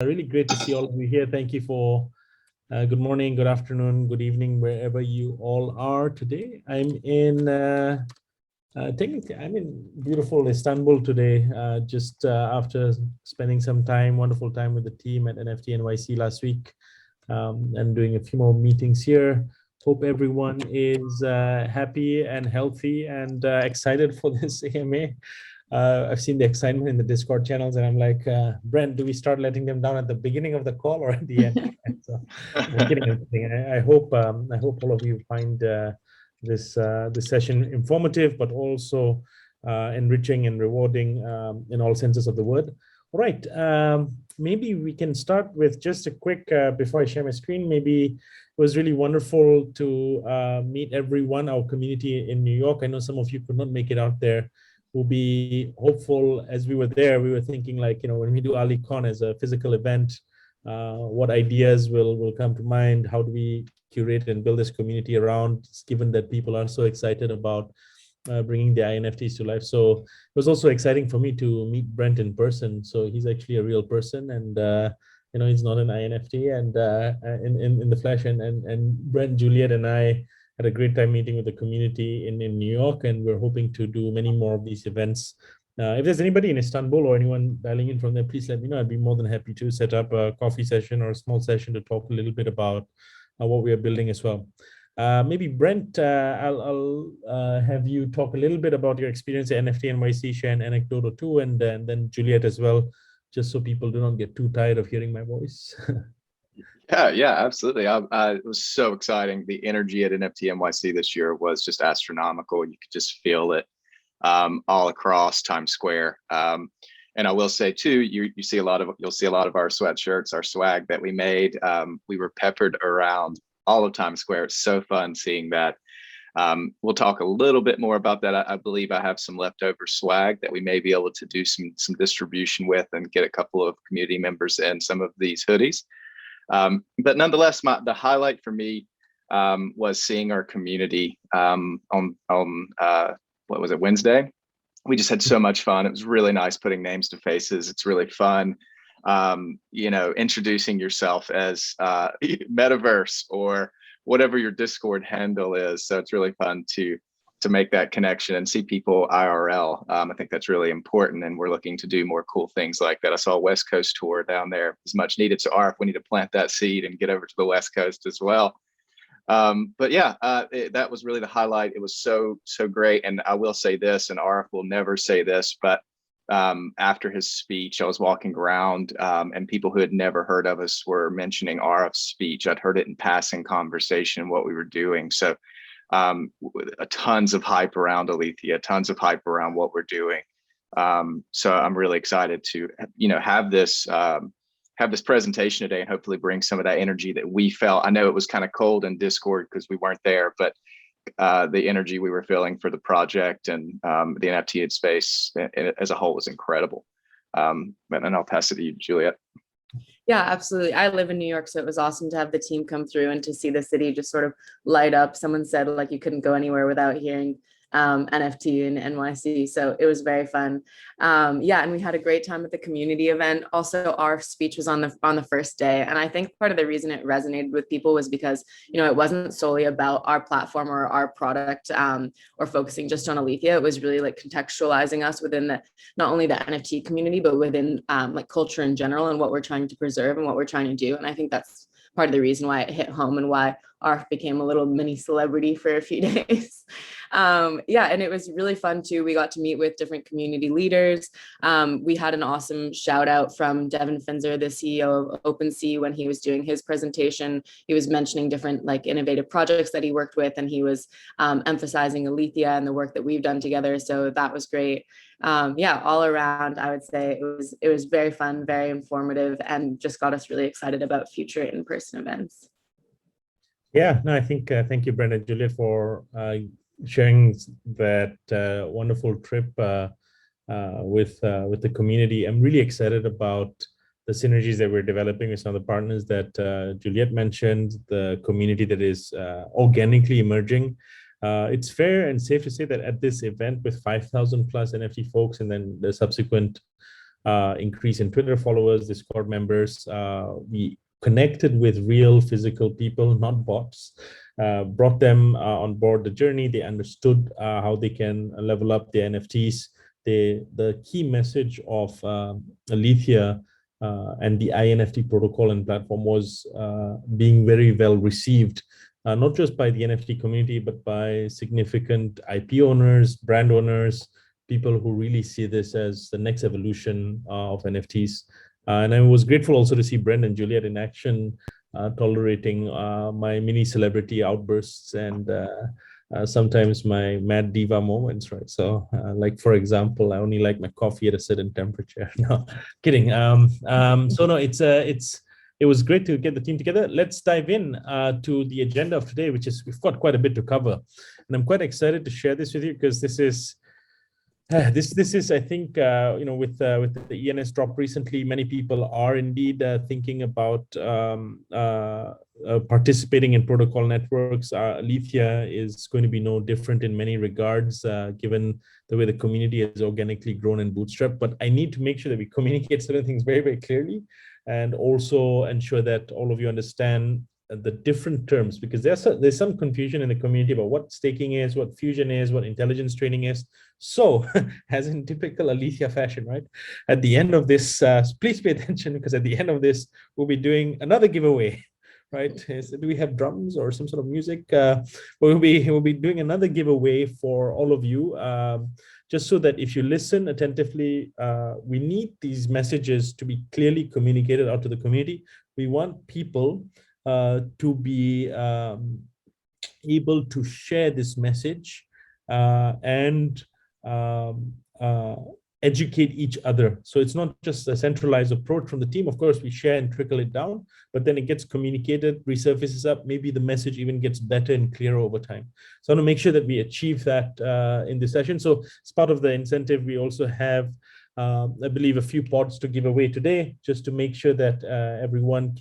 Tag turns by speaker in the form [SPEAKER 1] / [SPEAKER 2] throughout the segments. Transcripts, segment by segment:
[SPEAKER 1] Really great to see all of you here. Thank you for good morning, good afternoon, good evening, wherever you all are today. Technically, I'm in beautiful Istanbul today, just after spending some wonderful time with the team at NFT NYC last week, and doing a few more meetings here. Hope everyone is happy and healthy and excited for this AMA. I've seen the excitement in the Discord channels, and I'm like, Brent, do we start letting them down at the beginning of the call or at the end? So, I'm kidding. I hope all of you find this session informative, but also enriching and rewarding in all senses of the word. All right, maybe we can start with just a quick, before I share my screen, maybe it was really wonderful to meet everyone, our community in New York. I know some of you could not make it out there. We'll be hopeful. As we were there, we were thinking like, when we do AliCon as a physical event, what ideas will come to mind? How do we curate and build this community around, given that people are so excited about bringing the INFTs to life? So it was also exciting for me to meet Brent in person. So he's actually a real person, and he's not an INFT, and in the flesh. And Brent, Juliet, and I had a great time meeting with the community in New York, and we're hoping to do many more of these events. If there's anybody in Istanbul or anyone dialing in from there, please let me know. I'd be more than happy to set up a coffee session or a small session to talk a little bit about what we are building as well. Maybe Brent, I'll have you talk a little bit about your experience at NFT NYC, share an anecdote or two, and then Juliet as well, just so people do not get too tired of hearing my voice.
[SPEAKER 2] Yeah, absolutely. It was so exciting. The energy at NFT NYC this year was just astronomical. You could just feel it all across Times Square. And I will say too, you'll see a lot of our sweatshirts, our swag that we made. We were peppered around all of Times Square. It's so fun seeing that. We'll talk a little bit more about that. I believe I have some leftover swag that we may be able to do some distribution with and get a couple of community members in some of these hoodies. But nonetheless, the highlight for me was seeing our community on what was it, Wednesday? We just had so much fun. It was really nice putting names to faces. It's really fun, introducing yourself as Metaverse or whatever your Discord handle is. So it's really fun to make that connection and see people IRL. I think that's really important, and we're looking to do more cool things like that. I saw a West Coast tour down there. It's much needed. So ARF, we need to plant that seed and get over to the West Coast as well. But yeah, that was really the highlight. It was so great. And I will say this, and ARF will never say this, but after his speech, I was walking around and people who had never heard of us were mentioning ARF's speech. I'd heard it in passing conversation, what we were doing. So tons of hype around Alethea, tons of hype around what we're doing. So I'm really excited to, have this presentation today and hopefully bring some of that energy that we felt. I know it was kind of cold in Discord because we weren't there, but the energy we were feeling for the project and the NFT space as a whole was incredible. And I'll pass it to you, Juliet.
[SPEAKER 3] Yeah, absolutely. I live in New York, so it was awesome to have the team come through and to see the city just sort of light up. Someone said like you couldn't go anywhere without hearing NFT in NYC, so it was very fun. Yeah, and we had a great time at the community event. Also, our speech was on the first day, and I think part of the reason it resonated with people was because it wasn't solely about our platform or our product or focusing just on Alethea. It was really like contextualizing us within not only the NFT community but within like culture in general and what we're trying to preserve and what we're trying to do. And I think that's part of the reason why it hit home and why ARF became a little mini celebrity for a few days. Yeah, and it was really fun too. We got to meet with different community leaders. We had an awesome shout out from Devin Finzer, the CEO of Opensea, when he was doing his presentation. He was mentioning different like innovative projects that he worked with, and he was emphasizing Alethea and the work that we've done together. So that was great. Yeah, all around, I would say it was very fun, very informative, and just got us really excited about future in-person events.
[SPEAKER 1] Yeah, no, I think thank you, Brenda and Juliet, for sharing that wonderful trip with the community. I'm really excited about the synergies that we're developing with some of the partners that Juliet mentioned, the community that is organically emerging. It's fair and safe to say that at this event with 5,000 plus NFT folks and then the subsequent increase in Twitter followers, Discord members. We connected with real physical people, not bots, brought them on board the journey. They understood how they can level up their NFTs. The key message of Alethea and the INFT protocol and platform was being very well received, not just by the NFT community, but by significant IP owners, brand owners, people who really see this as the next evolution of NFTs. And I was grateful also to see Brent and Juliet in action, tolerating my mini celebrity outbursts and sometimes my mad diva moments, right? So, like for example, I only like my coffee at a certain temperature. No, kidding. So no, it was great to get the team together. Let's dive in to the agenda of today, which is we've got quite a bit to cover, and I'm quite excited to share this with you because this is. This is, I think, with the ENS drop recently, many people are indeed thinking about participating in protocol networks. Alethea is going to be no different in many regards, given the way the community has organically grown and bootstrapped. But I need to make sure that we communicate certain things very, very clearly, and also ensure that all of you understand the different terms, because there's some confusion in the community about what staking is, what fusion is, what intelligence trading is. So, as in typical Alethea fashion, right? At the end of this, please pay attention, because at the end of this, we'll be doing another giveaway, right? Do we have drums or some sort of music? We'll be doing another giveaway for all of you, just so that if you listen attentively, we need these messages to be clearly communicated out to the community. We want people to be able to share this message and educate each other. So it's not just a centralized approach from the team. Of course, we share and trickle it down, but then it gets communicated, resurfaces up. Maybe the message even gets better and clearer over time. So I want to make sure that we achieve that in this session. So as part of the incentive, we also have I believe a few pods to give away today, just to make sure that everyone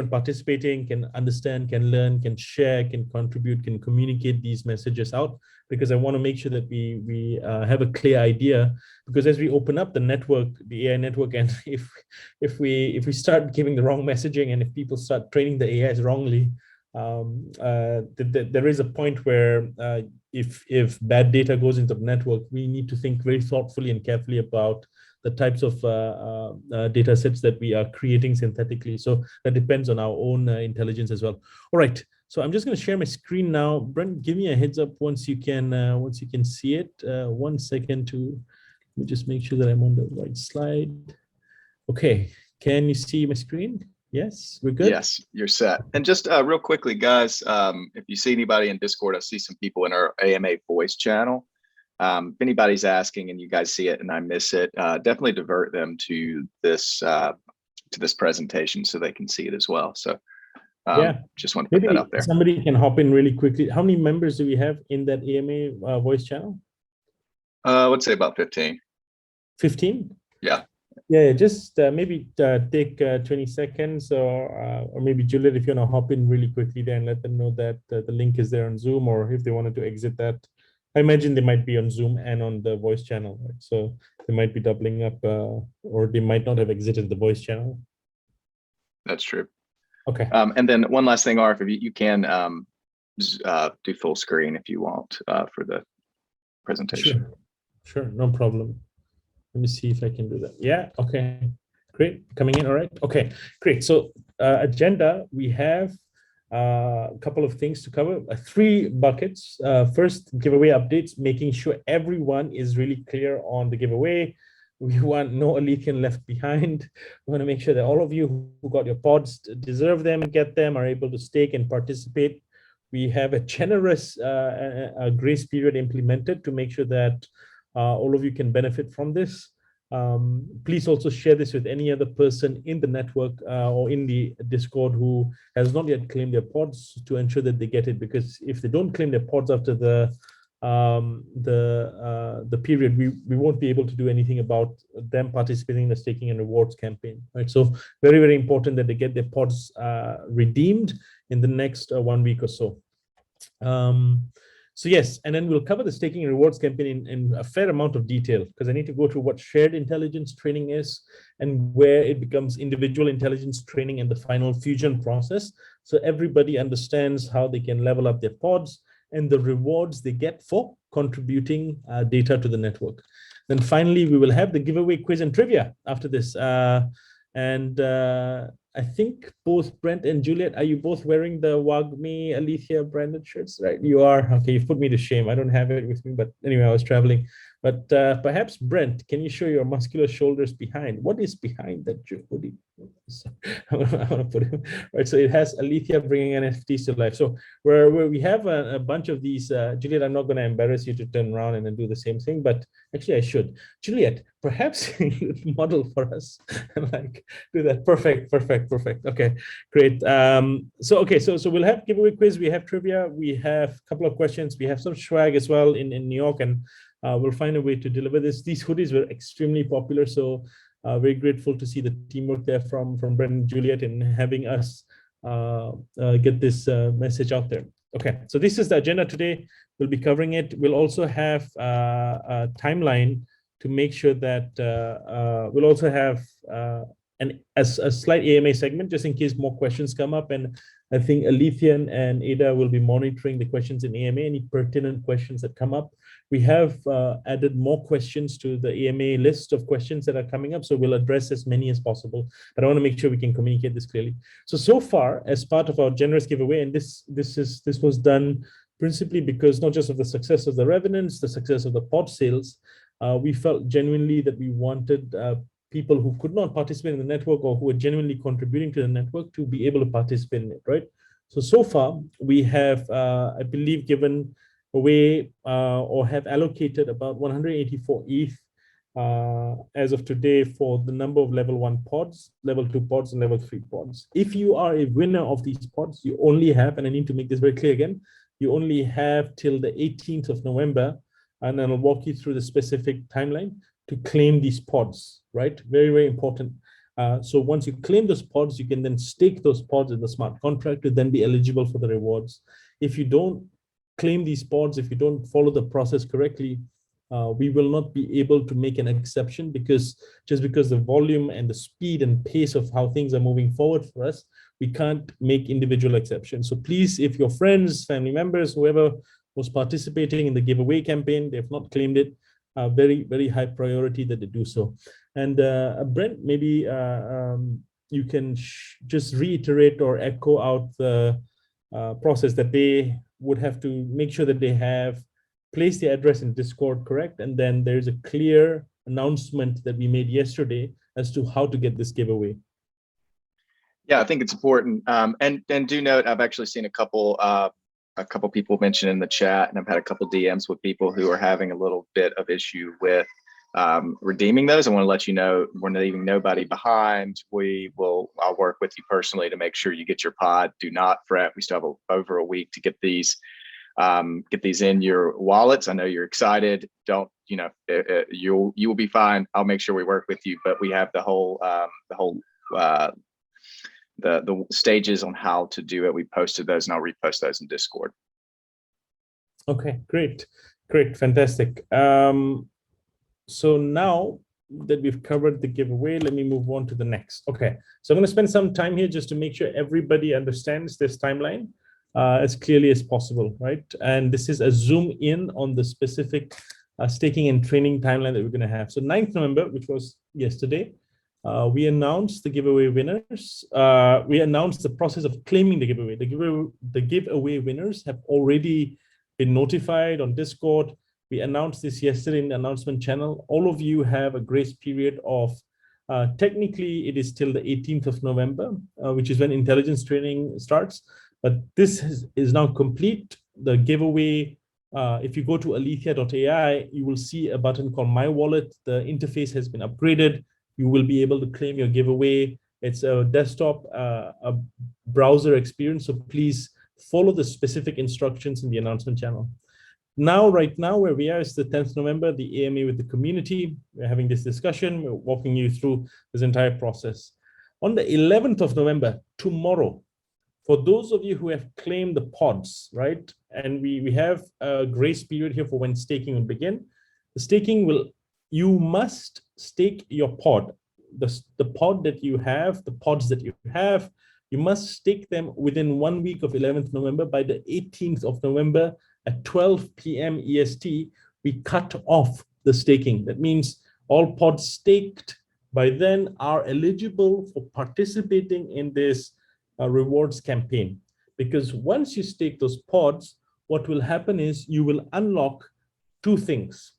[SPEAKER 1] participating can understand, can learn, can share, can contribute, can communicate these messages out, because I want to make sure that we have a clear idea, because as we open up the network, the AI network, and if we start giving the wrong messaging, and if people start training the AIs wrongly, there is a point where if bad data goes into the network, we need to think very thoughtfully and carefully about the types of data sets that we are creating synthetically. So that depends on our own intelligence as well. All right, so I'm just going to share my screen now. Brent, give me a heads up once you can see it. 1 second to let me just make sure that I'm on the right slide. Okay, can you see my screen? Yes, we're good.
[SPEAKER 2] Yes, you're set. And just real quickly, guys, if you see anybody in Discord, I see some people in our AMA voice channel. If anybody's asking and you guys see it and I miss it, definitely divert them to this presentation so they can see it as well. So yeah, just want to put that up there.
[SPEAKER 1] Somebody can hop in really quickly. How many members do we have in that AMA voice channel?
[SPEAKER 2] I would say about 15.
[SPEAKER 1] 15?
[SPEAKER 2] Yeah.
[SPEAKER 1] Yeah, just maybe take 20 seconds, or maybe Juliet, if you want to hop in really quickly there and let them know that the link is there on Zoom, or if they wanted to exit that. I imagine they might be on Zoom and on the voice channel, right? So they might be doubling up, or they might not have exited the voice channel.
[SPEAKER 2] That's true.
[SPEAKER 1] Okay.
[SPEAKER 2] And then one last thing, Arif, if you can do full screen if you want for the presentation.
[SPEAKER 1] Sure, no problem. Let me see if I can do that. Yeah, okay, great, coming in, all right. Okay, great, so agenda, we have a couple of things to cover, 3 buckets. First, giveaway updates, making sure everyone is really clear on the giveaway. We want no Alethean left behind. We want to make sure that all of you who got your pods deserve them, get them, are able to stake and participate. We have a generous grace period implemented to make sure that all of you can benefit from this. Please also share this with any other person in the network or in the Discord who has not yet claimed their pods, to ensure that they get it, because if they don't claim their pods after the period, we won't be able to do anything about them participating in the staking and rewards campaign, right? So very, very important that they get their pods redeemed in the next 1 week or so. So yes, and then we'll cover the staking and rewards campaign in a fair amount of detail, because I need to go through what shared intelligence training is and where it becomes individual intelligence training in the final fusion process. So everybody understands how they can level up their pods and the rewards they get for contributing data to the network. Then finally, we will have the giveaway quiz and trivia after this. I think both Brent and Juliet, are you both wearing the Wagme Alethea branded shirts, right? You are. Okay, you've put me to shame. I don't have it with me, but anyway, I was traveling. But perhaps, Brent, can you show your muscular shoulders behind? What is behind that hoodie? I want to put it right. So it has Alethea bringing NFTs to life. So where we have a bunch of these, Juliet, I'm not going to embarrass you to turn around and then do the same thing, but actually I should. Juliet, perhaps you model for us and like do that. Perfect. Okay, great. So we'll have giveaway quiz. We have trivia. We have a couple of questions. We have some swag as well in New York, and we'll find a way to deliver this. These hoodies were extremely popular, so very grateful to see the teamwork there from Brendan and Juliet in having us get this message out there. Okay, so this is the agenda today. We'll be covering it. We'll also have a timeline to make sure that we'll also have a slight AMA segment just in case more questions come up. And I think Alethea and Ada will be monitoring the questions in AMA, any pertinent questions that come up. We have added more questions to the AMA list of questions that are coming up, so we'll address as many as possible. But I want to make sure we can communicate this clearly. So far, as part of our generous giveaway, and this was done principally because not just of the success of the Revenants, the success of the pod sales, we felt genuinely that we wanted people who could not participate in the network or who are genuinely contributing to the network to be able to participate in it, right? So far, we have, I believe, given away or have allocated about 184 ETH as of today for the number of level 1 pods, level 2 pods, and level 3 pods. If you are a winner of these pods, you only have, and I need to make this very clear again, you only have till the 18th of November, and then I'll walk you through the specific timeline to claim these pods, right? Very, very important. So once you claim those pods, you can then stake those pods in the smart contract to then be eligible for the rewards. If you don't claim these pods, if you don't follow the process correctly, we will not be able to make an exception because the volume and the speed and pace of how things are moving forward for us, we can't make individual exceptions. So please, if your friends, family members, whoever was participating in the giveaway campaign, they've not claimed it, very, very high priority that they do so. And Brent, maybe you can just reiterate or echo out the process that they would have to make sure that they have placed the address in Discord, correct? And then there's a clear announcement that we made yesterday as to how to get this giveaway.
[SPEAKER 2] Yeah, I think it's important. And do note, I've actually seen a couple people mention in the chat, and I've had a couple DMs with people who are having a little bit of issue with redeeming those. I want to let you know we're not leaving nobody behind. I'll work with you personally to make sure you get your pod. Do not fret. We still have over a week to get these in your wallets. I know you're excited. Don't, you will be fine. I'll make sure we work with you, but we have the whole the stages on how to do it. We posted those, and I'll repost those in Discord.
[SPEAKER 1] Okay, great, fantastic. So now that we've covered the giveaway, let me move on to the next. Okay, so I'm going to spend some time here just to make sure everybody understands this timeline as clearly as possible, right? And this is a zoom in on the specific staking and training timeline that we're going to have. So 9th November, which was yesterday, we announced the giveaway winners. We announced the process of claiming the giveaway. The giveaway winners have already been notified on Discord. We announced this yesterday in the announcement channel. All of you have a grace period of, technically it is till the 18th of November, which is when intelligence training starts. But this is now complete. The giveaway, if you go to alethea.ai, you will see a button called My Wallet. The interface has been upgraded. You will be able to claim your giveaway. It's a desktop, a browser experience. So please follow the specific instructions in the announcement channel. Now, right now, where we are is the 10th November, the AMA with the community. We're having this discussion. We're walking you through this entire process. On the 11th of November, tomorrow, For those of you who have claimed the pods, right? And we have a grace period here for when staking will begin. The staking will, you must stake your pod. The pod that you have, the pods that you have, you must stake them within 1 week of 11th November. By the 18th of November at 12 p.m. EST, we cut off the staking. That means all pods staked by then are eligible for participating in this rewards campaign. Because once you stake those pods, what will happen is you will unlock two things.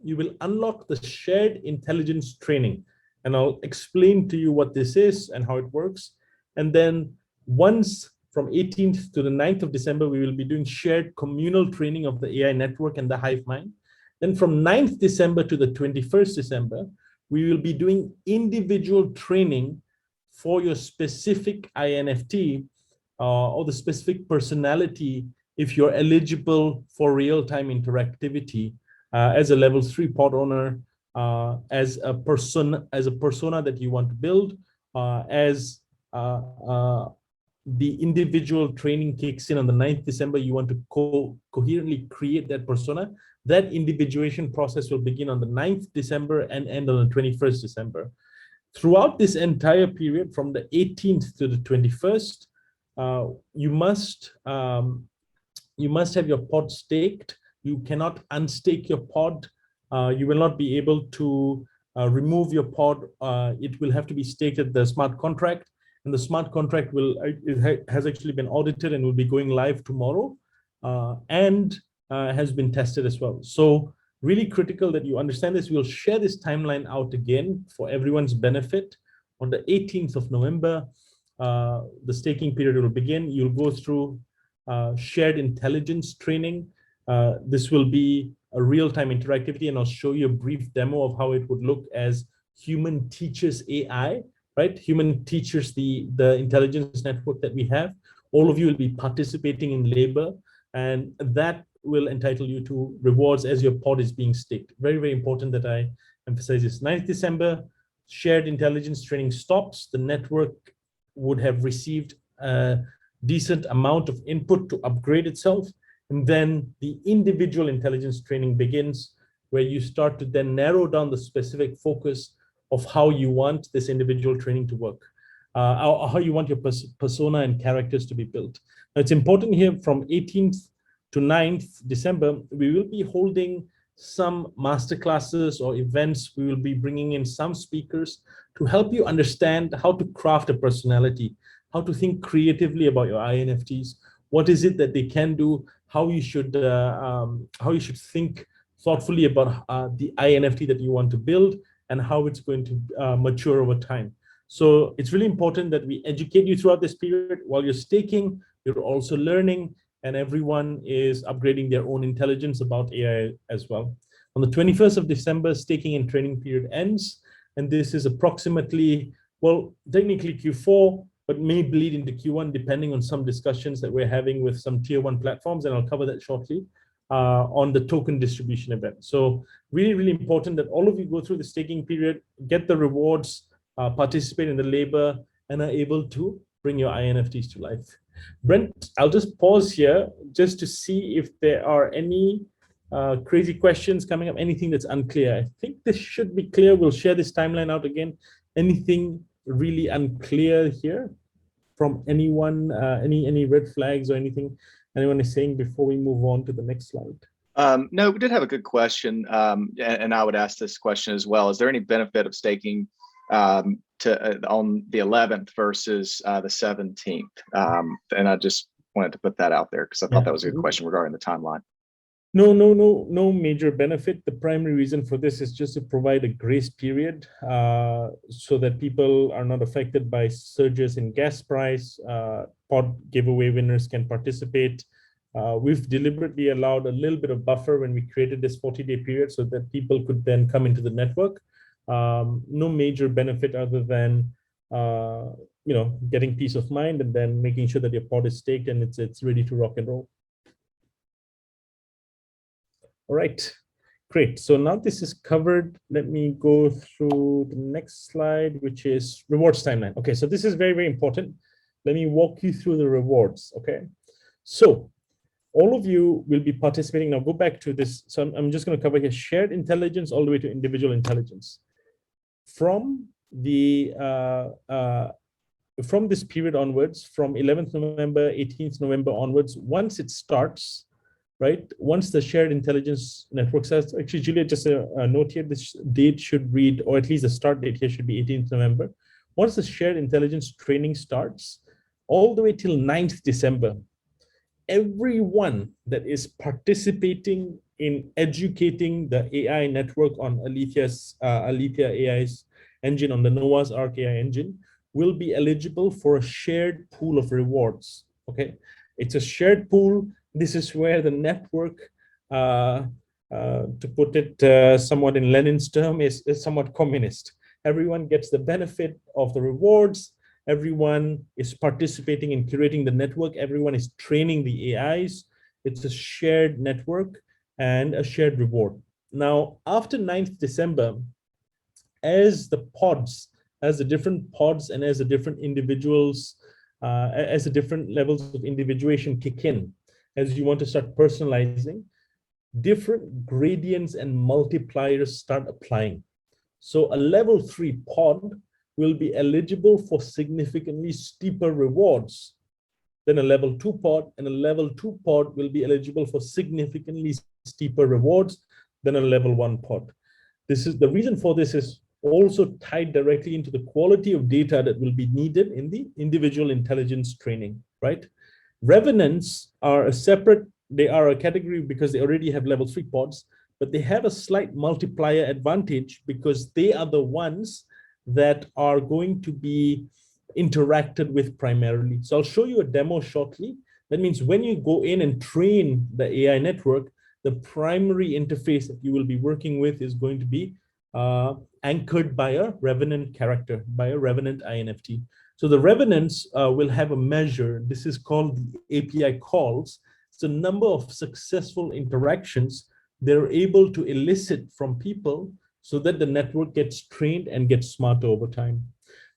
[SPEAKER 1] You will unlock the shared intelligence training, and I'll explain to you what this is and how it works. And then once from 18th to the 9th of December, we will be doing shared communal training of the AI network and the hive mind. Then from 9th December to the 21st December, we will be doing individual training for your specific INFT or the specific personality if you're eligible for real-time interactivity as a level 3 pod owner, as a persona that you want to build, as the individual training kicks in on the 9th December, you want to coherently create that persona. That individuation process will begin on the 9th December and end on the 21st December. Throughout this entire period, from the 18th to the 21st, you must have your pod staked. You cannot unstake your pod. You will not be able to remove your pod. It will have to be staked at the smart contract, and the smart contract has actually been audited and will be going live tomorrow, and has been tested as well. So really critical that you understand this. We'll share this timeline out again for everyone's benefit. On the 18th of November, the staking period will begin. You'll go through shared intelligence training. This will be a real-time interactivity, and I'll show you a brief demo of how it would look as human teaches AI, right? Human teaches the intelligence network that we have. All of you will be participating in labor, and that will entitle you to rewards as your pod is being staked. Very, very important that I emphasize this. 9th December, shared intelligence training stops. The network would have received a decent amount of input to upgrade itself. And then the individual intelligence training begins, where you start to then narrow down the specific focus of how you want this individual training to work, how you want your persona and characters to be built. Now, it's important here from 18th to 9th December, we will be holding some masterclasses or events. We will be bringing in some speakers to help you understand how to craft a personality, how to think creatively about your INFTs. What is it that they can do? How you should think thoughtfully about the INFT that you want to build and how it's going to mature over time. So it's really important that we educate you throughout this period. While you're staking, you're also learning, and everyone is upgrading their own intelligence about AI as well. On the 21st of December, staking and training period ends, and this is approximately, well, technically Q4, but may bleed into Q1 depending on some discussions that we're having with some tier 1 platforms, and I'll cover that shortly on the token distribution event. So really, really important that all of you go through the staking period, get the rewards, participate in the labor, and are able to bring your INFTs to life. Brent, I'll just pause here just to see if there are any crazy questions coming up, anything that's unclear. I think this should be clear. We'll share this timeline out again. Anything really unclear here from anyone, any red flags or anything anyone is saying before we move on to the next slide?
[SPEAKER 2] No, we did have a good question, and I would ask this question as well. Is there any benefit of staking on the 11th versus the 17th? And I just wanted to put that out there because I thought that was a good question regarding the timeline.
[SPEAKER 1] No major benefit. The primary reason for this is just to provide a grace period so that people are not affected by surges in gas price. Pod giveaway winners can participate. We've deliberately allowed a little bit of buffer when we created this 40-day period so that people could then come into the network. No major benefit other than getting peace of mind and then making sure that your pod is staked and it's ready to rock and roll. All right, great. So now this is covered. Let me go through the next slide, which is rewards timeline. Okay, so this is very, very important. let me walk you through the rewards, okay? So all of you will be participating. Now go back to this. So I'm just going to cover here shared intelligence all the way to individual intelligence. From the from this period onwards, from 11th November, 18th November onwards, once it starts, right? Once the shared intelligence network says, actually, Julia, just a note here, this date should read, or at least the start date here should be 18th November. Once the shared intelligence training starts, all the way till 9th December, everyone that is participating in educating the AI network on Alethea AI's engine, on the Noah's Ark AI engine, will be eligible for a shared pool of rewards. Okay, it's a shared pool. This is where the network, to put it somewhat in Lenin's term, is somewhat communist. Everyone gets the benefit of the rewards. Everyone is participating in curating the network. Everyone is training the AIs. It's a shared network and a shared reward. Now, after 9th December, as the pods, as the different pods and as the different individuals, as the different levels of individuation kick in, as you want to start personalizing, different gradients and multipliers start applying. So a level 3 pod will be eligible for significantly steeper rewards than a level 2 pod, and a level 2 pod will be eligible for significantly steeper rewards than a level 1 pod. This is the reason for this is also tied directly into the quality of data that will be needed in the individual intelligence training, right? Revenants are a separate, they are a category because they already have level 3 pods, but they have a slight multiplier advantage because they are the ones that are going to be interacted with primarily. So I'll show you a demo shortly. That means when you go in and train the AI network, the primary interface that you will be working with is going to be anchored by a Revenant character, by a Revenant INFT. So the Revenants will have a measure. This is called the API calls. It's the number of successful interactions they're able to elicit from people so that the network gets trained and gets smarter over time.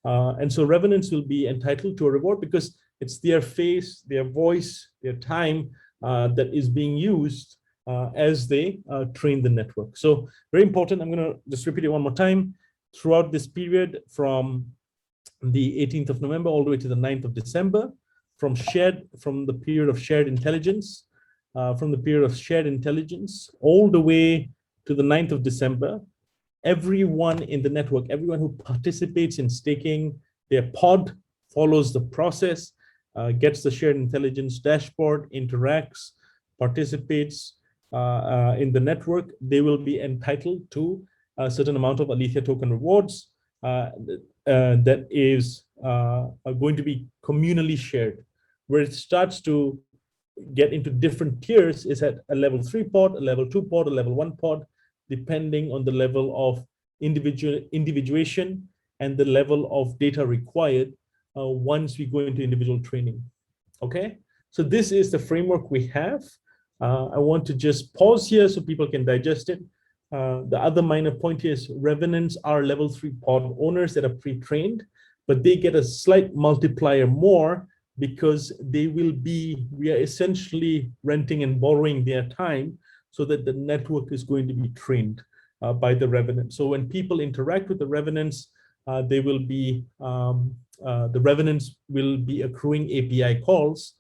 [SPEAKER 1] And so Revenants will be entitled to a reward because it's their face, their voice, their time that is being used as they train the network. So very important. I'm going to just repeat it one more time. Throughout this period from the 18th of November all the way to the 9th of December, from the period of shared intelligence, all the way to the 9th of December, everyone in the network, everyone who participates in staking their pod, follows the process, gets the shared intelligence dashboard, interacts, participates in the network, they will be entitled to a certain amount of Alethea token rewards that is going to be communally shared. Where it starts to get into different tiers is at a level 3 pod, a level 2 pod, a level 1 pod, depending on the level of individuation and the level of data required once we go into individual training. Okay, so this is the framework we have. I want to just pause here so people can digest it. The other minor point here is Revenants are level 3 pod owners that are pre-trained, but they get a slight multiplier more because we are essentially renting and borrowing their time so that the network is going to be trained by the Revenant. So when people interact with the Revenants, the Revenants will be accruing API calls,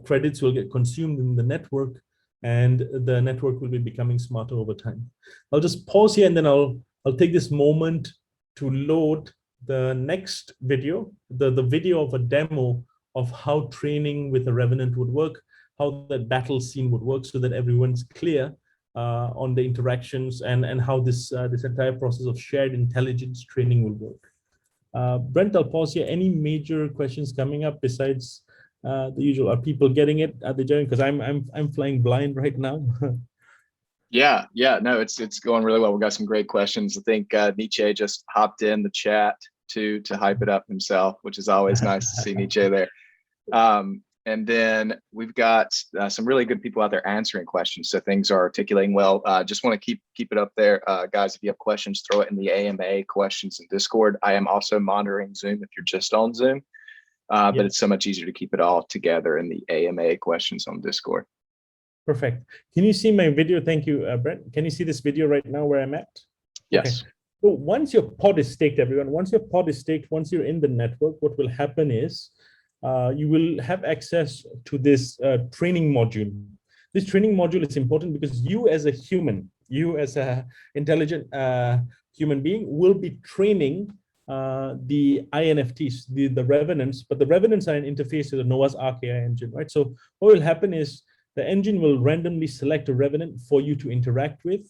[SPEAKER 1] credits will get consumed in the network, and the network will be becoming smarter over time. I'll just pause here and then I'll take this moment to load the next video, the video of a demo of how training with a Revenant would work, how that battle scene would work, so that everyone's clear on the interactions and how this entire process of shared intelligence training will work. Brent, I'll pause here. Any major questions coming up besides the usual? Are people getting it? Are they joining? Because I'm flying blind right now.
[SPEAKER 2] Yeah, no, it's going really well. We've got some great questions. I think Nietzsche just hopped in the chat to hype it up himself, which is always nice to see Nietzsche there. And then we've got some really good people out there answering questions, so things are articulating well. Just want to keep it up there, guys. If you have questions, throw it in the AMA questions in Discord. I am also monitoring Zoom if you're just on Zoom. but it's so much easier to keep it all together in the AMA questions on Discord.
[SPEAKER 1] Perfect. Can you see my video? Thank you, Brent. Can you see this video right now where I'm at?
[SPEAKER 2] Yes.
[SPEAKER 1] Okay. So once your pod is staked, everyone, once your pod is staked, once you're in the network, what will happen is you will have access to this training module. This training module is important because you as a human, you as a intelligent human being will be training the INFTs, the Revenants, but the Revenants are an interface to the Noah's Ark AI engine, right? So what will happen is the engine will randomly select a Revenant for you to interact with,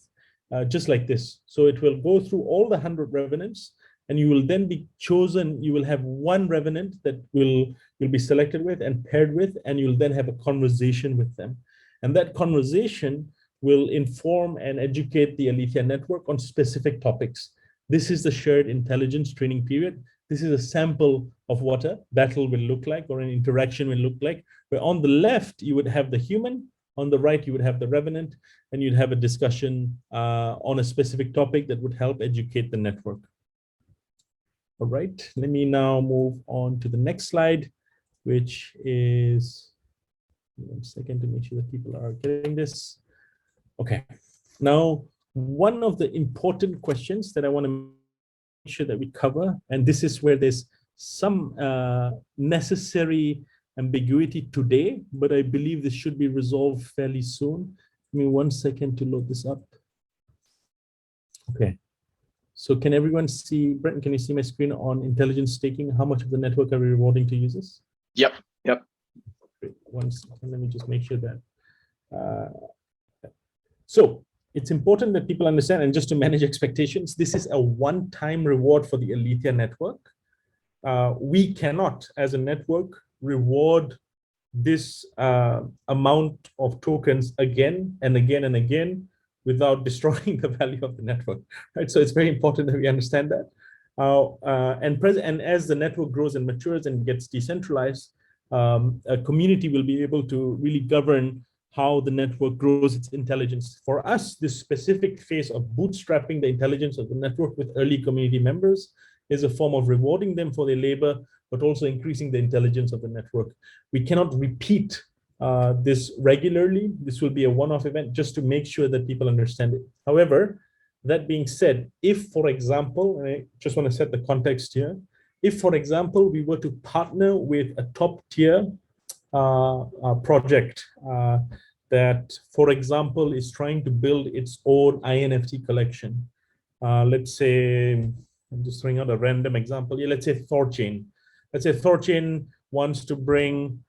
[SPEAKER 1] just like this. So it will go through all the 100 Revenants, and you will then be chosen. You will have one Revenant that you'll be selected with and paired with, and you'll then have a conversation with them. And that conversation will inform and educate the Alethea network on specific topics. This is the shared intelligence training period. This is a sample of what a battle will look like or an interaction will look like, where on the left, you would have the human, on the right, you would have the Revenant, and you'd have a discussion on a specific topic that would help educate the network. All right, let me now move on to the next slide, which is, 1 second to make sure that people are getting this. Okay, now, one of the important questions that I want to make sure that we cover, and this is where there's some necessary ambiguity today, but I believe this should be resolved fairly soon. Give me 1 second to load this up. Okay, so can everyone see, Brenton, can you see my screen on intelligence staking? How much of the network are we rewarding to users?
[SPEAKER 2] Yep, yep.
[SPEAKER 1] Great. 1 second, let me just make sure that. So it's important that people understand, and just to manage expectations, this is a one-time reward for the Alethea network. We cannot, as a network, reward this amount of tokens again and again and again without destroying the value of the network, right? So it's very important that we understand that. And as the network grows and matures and gets decentralized, a community will be able to really govern how the network grows its intelligence. For us, this specific phase of bootstrapping the intelligence of the network with early community members is a form of rewarding them for their labor, but also increasing the intelligence of the network. We cannot repeat this regularly. This will be a one-off event just to make sure that people understand it. However, that being said, if, for example, and I just want to set the context here, if, for example, we were to partner with a top-tier project that, for example, is trying to build its own INFT collection. Let's say, I'm just throwing out a random example. Yeah, let's say Thorchain. Let's say Thorchain wants to bring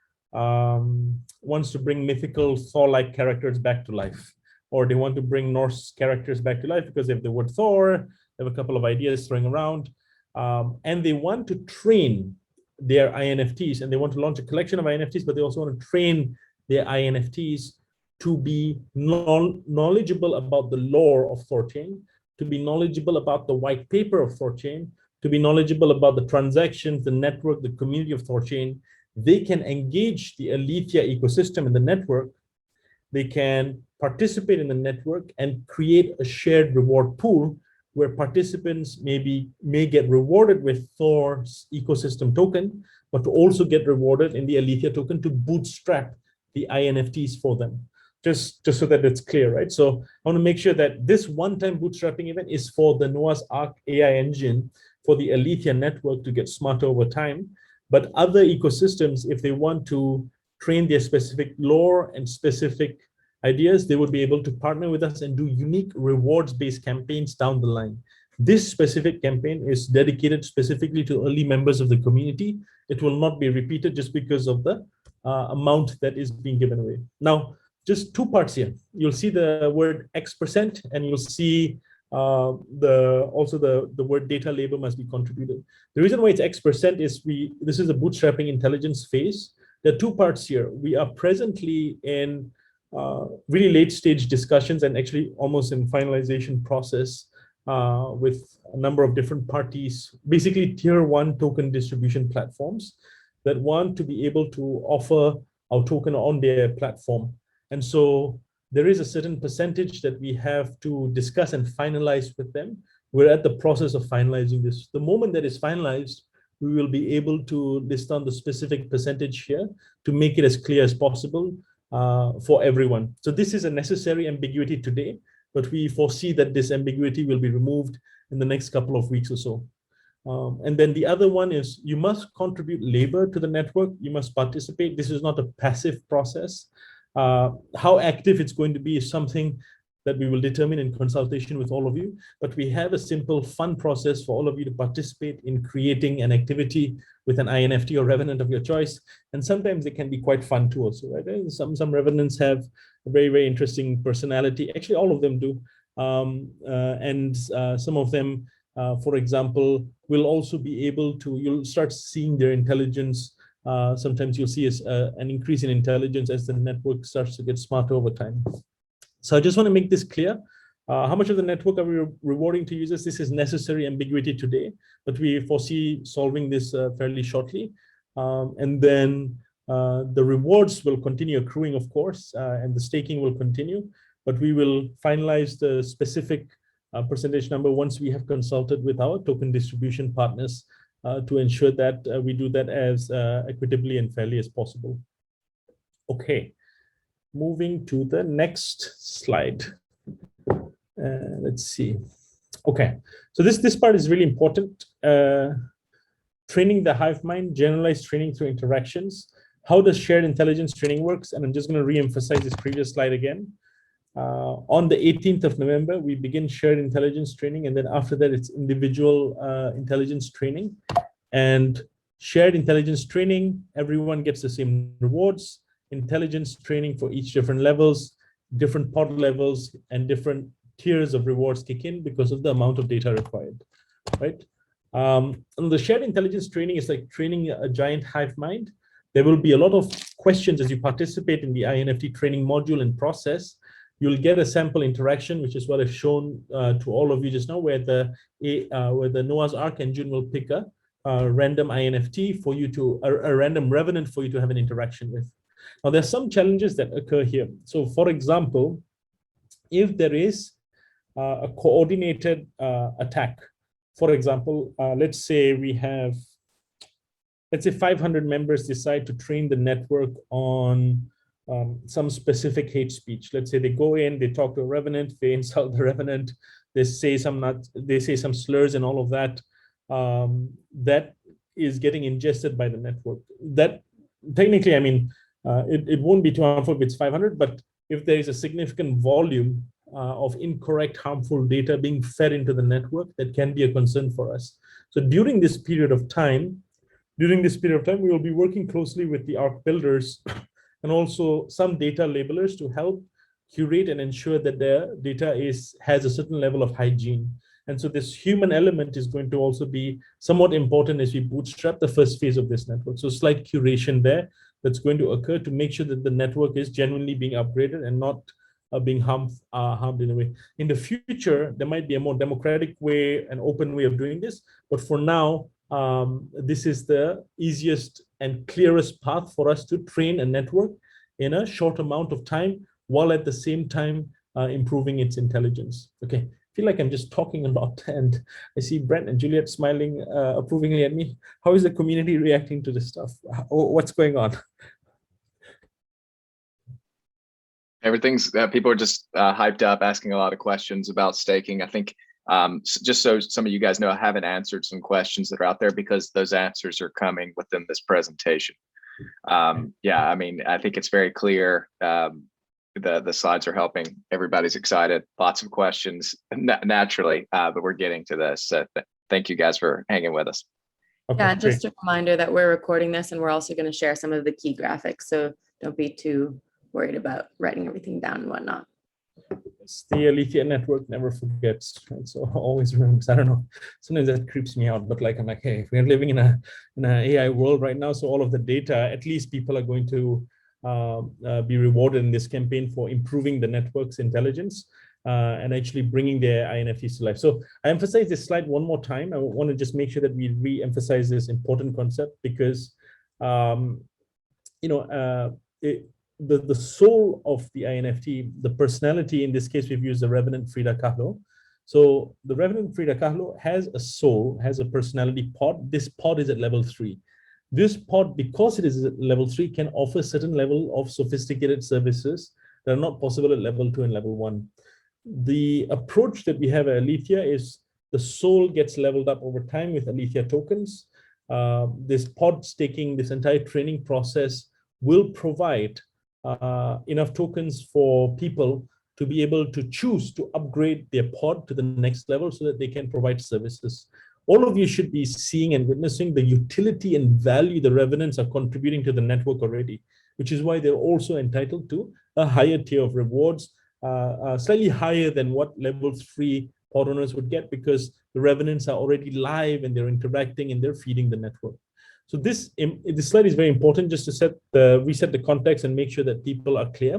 [SPEAKER 1] mythical Thor-like characters back to life, or they want to bring Norse characters back to life because they have the word Thor. They have a couple of ideas throwing around, and they want to train their INFTs, and they want to launch a collection of INFTs, but they also want to train their INFTs to be knowledgeable about the lore of Thorchain, to be knowledgeable about the white paper of Thorchain, to be knowledgeable about the transactions, the network, the community of Thorchain. They can engage the Alethea ecosystem in the network. They can participate in the network and create a shared reward pool where participants may get rewarded with Thor's ecosystem token, but to also get rewarded in the Alethea token to bootstrap the INFTs for them. Just so that it's clear, right? So I want to make sure that this one-time bootstrapping event is for the Noah's Ark AI engine for the Alethea network to get smarter over time. But other ecosystems, if they want to train their specific lore and specific ideas, they would be able to partner with us and do unique rewards-based campaigns down the line. This specific campaign is dedicated specifically to early members of the community. It will not be repeated just because of the amount that is being given away. Now, just two parts here. You'll see the word X%, and you'll see also the word data label must be contributed. The reason why it's X% is this is a bootstrapping intelligence phase. There are two parts here. We are presently in really late stage discussions and actually almost in finalization process with a number of different parties, basically tier 1 token distribution platforms that want to be able to offer our token on their platform. And so there is a certain percentage that we have to discuss and finalize with them. We're at the process of finalizing this. The moment that is finalized, we will be able to list down the specific percentage here to make it as clear as possible for everyone. So this is a necessary ambiguity today, but we foresee that this ambiguity will be removed in the next couple of weeks or so. And then the other one is you must contribute labor to the network. You must participate. This is not a passive process. How active it's going to be is something that we will determine in consultation with all of you. But we have a simple, fun process for all of you to participate in creating an activity with an INFT or Revenant of your choice. And sometimes it can be quite fun too also, right? Some Revenants have a very, very interesting personality. Actually, all of them do. Some of them, for example, will also be able to, you'll start seeing their intelligence. Sometimes you'll see an increase in intelligence as the network starts to get smarter over time. So I just want to make this clear. How much of the network are we rewarding to users? This is necessary ambiguity today, but we foresee solving this fairly shortly. And then the rewards will continue accruing, of course, and the staking will continue, but we will finalize the specific percentage number once we have consulted with our token distribution partners to ensure that we do that as equitably and fairly as possible. Okay. Moving to the next slide. Let's see. Okay, so this part is really important. Training the hive mind, generalized training through interactions. How does shared intelligence training works? And I'm just going to re-emphasize this previous slide again. On the 18th of November, we begin shared intelligence training, and then after that, it's individual intelligence training. And shared intelligence training, everyone gets the same rewards. Intelligence training for each different levels, different pod levels, and different tiers of rewards kick in because of the amount of data required, right? And the shared intelligence training is like training a giant hive mind. There will be a lot of questions as you participate in the INFT training module and process. You'll get a sample interaction, which is what I've shown to all of you just now, where the Noah's Ark engine will pick a random INFT for you to, a random Revenant for you to have an interaction with. Now, there's some challenges that occur here. So, for example, if there is a coordinated attack, for example, let's say we have, let's say 500 members decide to train the network on some specific hate speech. Let's say they go in, they talk to a Revenant, they insult the Revenant, they say some slurs and all of that. That is getting ingested by the network. That technically, I mean, it won't be too harmful if it's 500, but if there is a significant volume of incorrect, harmful data being fed into the network, that can be a concern for us. So during this period of time, we will be working closely with the Ark builders and also some data labelers to help curate and ensure that their data has a certain level of hygiene. And so this human element is going to also be somewhat important as we bootstrap the first phase of this network. So slight curation there that's going to occur to make sure that the network is genuinely being upgraded and not being harmed in a way. In the future, there might be a more democratic way, an open way of doing this. But for now, this is the easiest and clearest path for us to train a network in a short amount of time, while at the same time improving its intelligence. Okay, I feel like I'm just talking a lot, and I see Brent and Juliet smiling approvingly at me. How is the community reacting to this stuff? What's going on?
[SPEAKER 2] Everything's people are just hyped up, asking a lot of questions about staking. I think just so some of you guys know, I haven't answered some questions that are out there because those answers are coming within this presentation. Yeah, I mean, I think it's very clear. The slides are helping. Everybody's excited. Lots of questions naturally, but we're getting to this. So thank you guys for hanging with us.
[SPEAKER 3] Okay, yeah, just a reminder that we're recording this and we're also going to share some of the key graphics. So don't be too worried about writing everything down and whatnot.
[SPEAKER 1] The Alethea network never forgets, right? So always remembers. I don't know. Sometimes that creeps me out, but like I'm like, hey, we're living in an AI world right now, so all of the data, at least people are going to be rewarded in this campaign for improving the network's intelligence and actually bringing their INFTs to life. So I emphasize this slide one more time. I want to just make sure that we re-emphasize this important concept because, the soul of the INFT, the personality, in this case, we've used the Revenant Frida Kahlo. So the Revenant Frida Kahlo has a soul, has a personality pod. This pod is at level 3. This pod, because it is at level 3, can offer certain level of sophisticated services that are not possible at level 2 and level 1. The approach that we have at Alethea is the soul gets leveled up over time with Alethea tokens. This pod staking, this entire training process will provide enough tokens for people to be able to choose to upgrade their pod to the next level so that they can provide services. All of you should be seeing and witnessing the utility and value the Revenants are contributing to the network already, which is why they're also entitled to a higher tier of rewards, slightly higher than what level 3 pod owners would get, because the Revenants are already live and they're interacting and they're feeding the network. So this slide is very important just to reset the context and make sure that people are clear.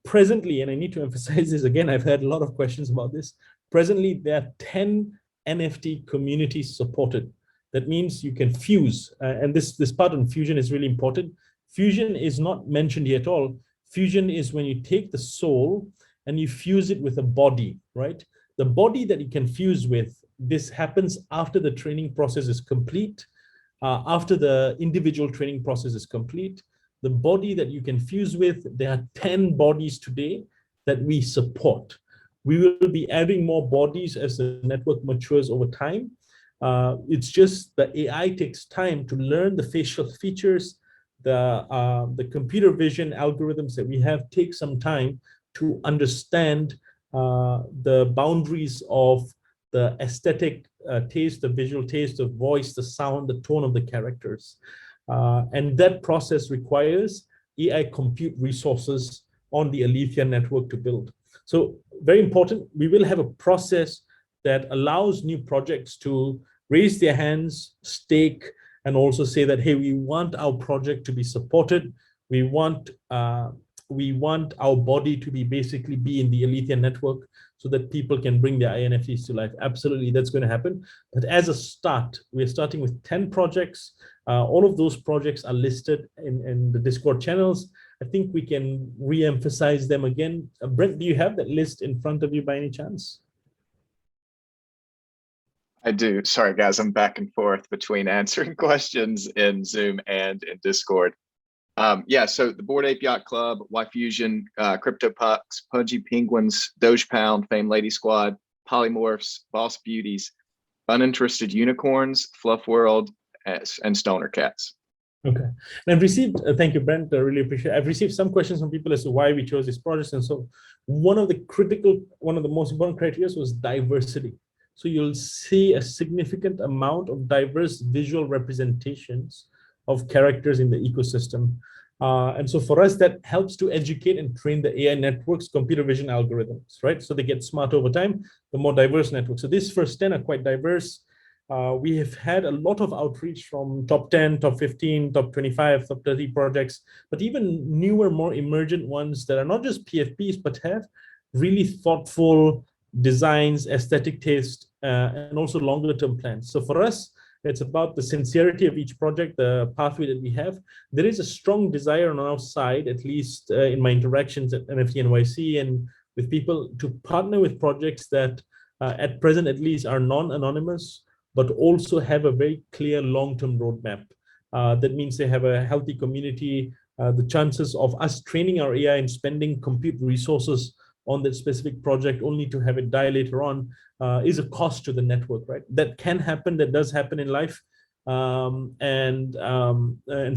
[SPEAKER 1] Presently, and I need to emphasize this again, I've had a lot of questions about this. Presently, there are 10 NFT communities supported. That means you can fuse, and this part on fusion is really important. Fusion is not mentioned here at all. Fusion is when you take the soul and you fuse it with a body, right? The body that you can fuse with, this happens after the training process is complete, after the individual training process is complete. The body that you can fuse with, there are 10 bodies today that we support. We will be adding more bodies as the network matures over time. It's just the AI takes time to learn the facial features. The computer vision algorithms that we have take some time to understand the boundaries of the aesthetic taste, the visual taste, the voice, the sound, the tone of the characters. And that process requires AI compute resources on the Alethea network to build. So very important, we will have a process that allows new projects to raise their hands, stake, and also say that, hey, we want our project to be supported. We want our body to be basically be in the Alethea network so that people can bring their INFTs to life. Absolutely, that's going to happen. But as a start, we're starting with 10 projects. All of those projects are listed in the Discord channels. I think we can re-emphasize them again. Brent, do you have that list in front of you by any chance?
[SPEAKER 2] I do. Sorry, guys, I'm back and forth between answering questions in Zoom and in Discord. Yeah, so the Bored Ape Yacht Club, YFusion, CryptoPucks, Pudgy Penguins, Doge Pound, Fame Lady Squad, Polymorphs, Boss Beauties, Uninterested Unicorns, Fluff World, and Stoner Cats.
[SPEAKER 1] Okay, and I've received, thank you, Brent, I really appreciate it. I've received some questions from people as to why we chose these projects. And so one of the most important criteria was diversity. So you'll see a significant amount of diverse visual representations of characters in the ecosystem. And so for us, that helps to educate and train the AI networks, computer vision algorithms, right? So they get smarter over time, the more diverse networks. So these first 10 are quite diverse. We have had a lot of outreach from top 10, top 15, top 25, top 30 projects, but even newer, more emergent ones that are not just PFPs, but have really thoughtful designs, aesthetic taste, and also longer term plans. So for us, it's about the sincerity of each project, the pathway that we have. There is a strong desire on our side, at least in my interactions at NFT NYC and with people, to partner with projects that at present at least are non-anonymous, but also have a very clear long-term roadmap. That means they have a healthy community. The chances of us training our AI and spending compute resources on that specific project only to have it die later on is a cost to the network, right? That can happen, that does happen in life. And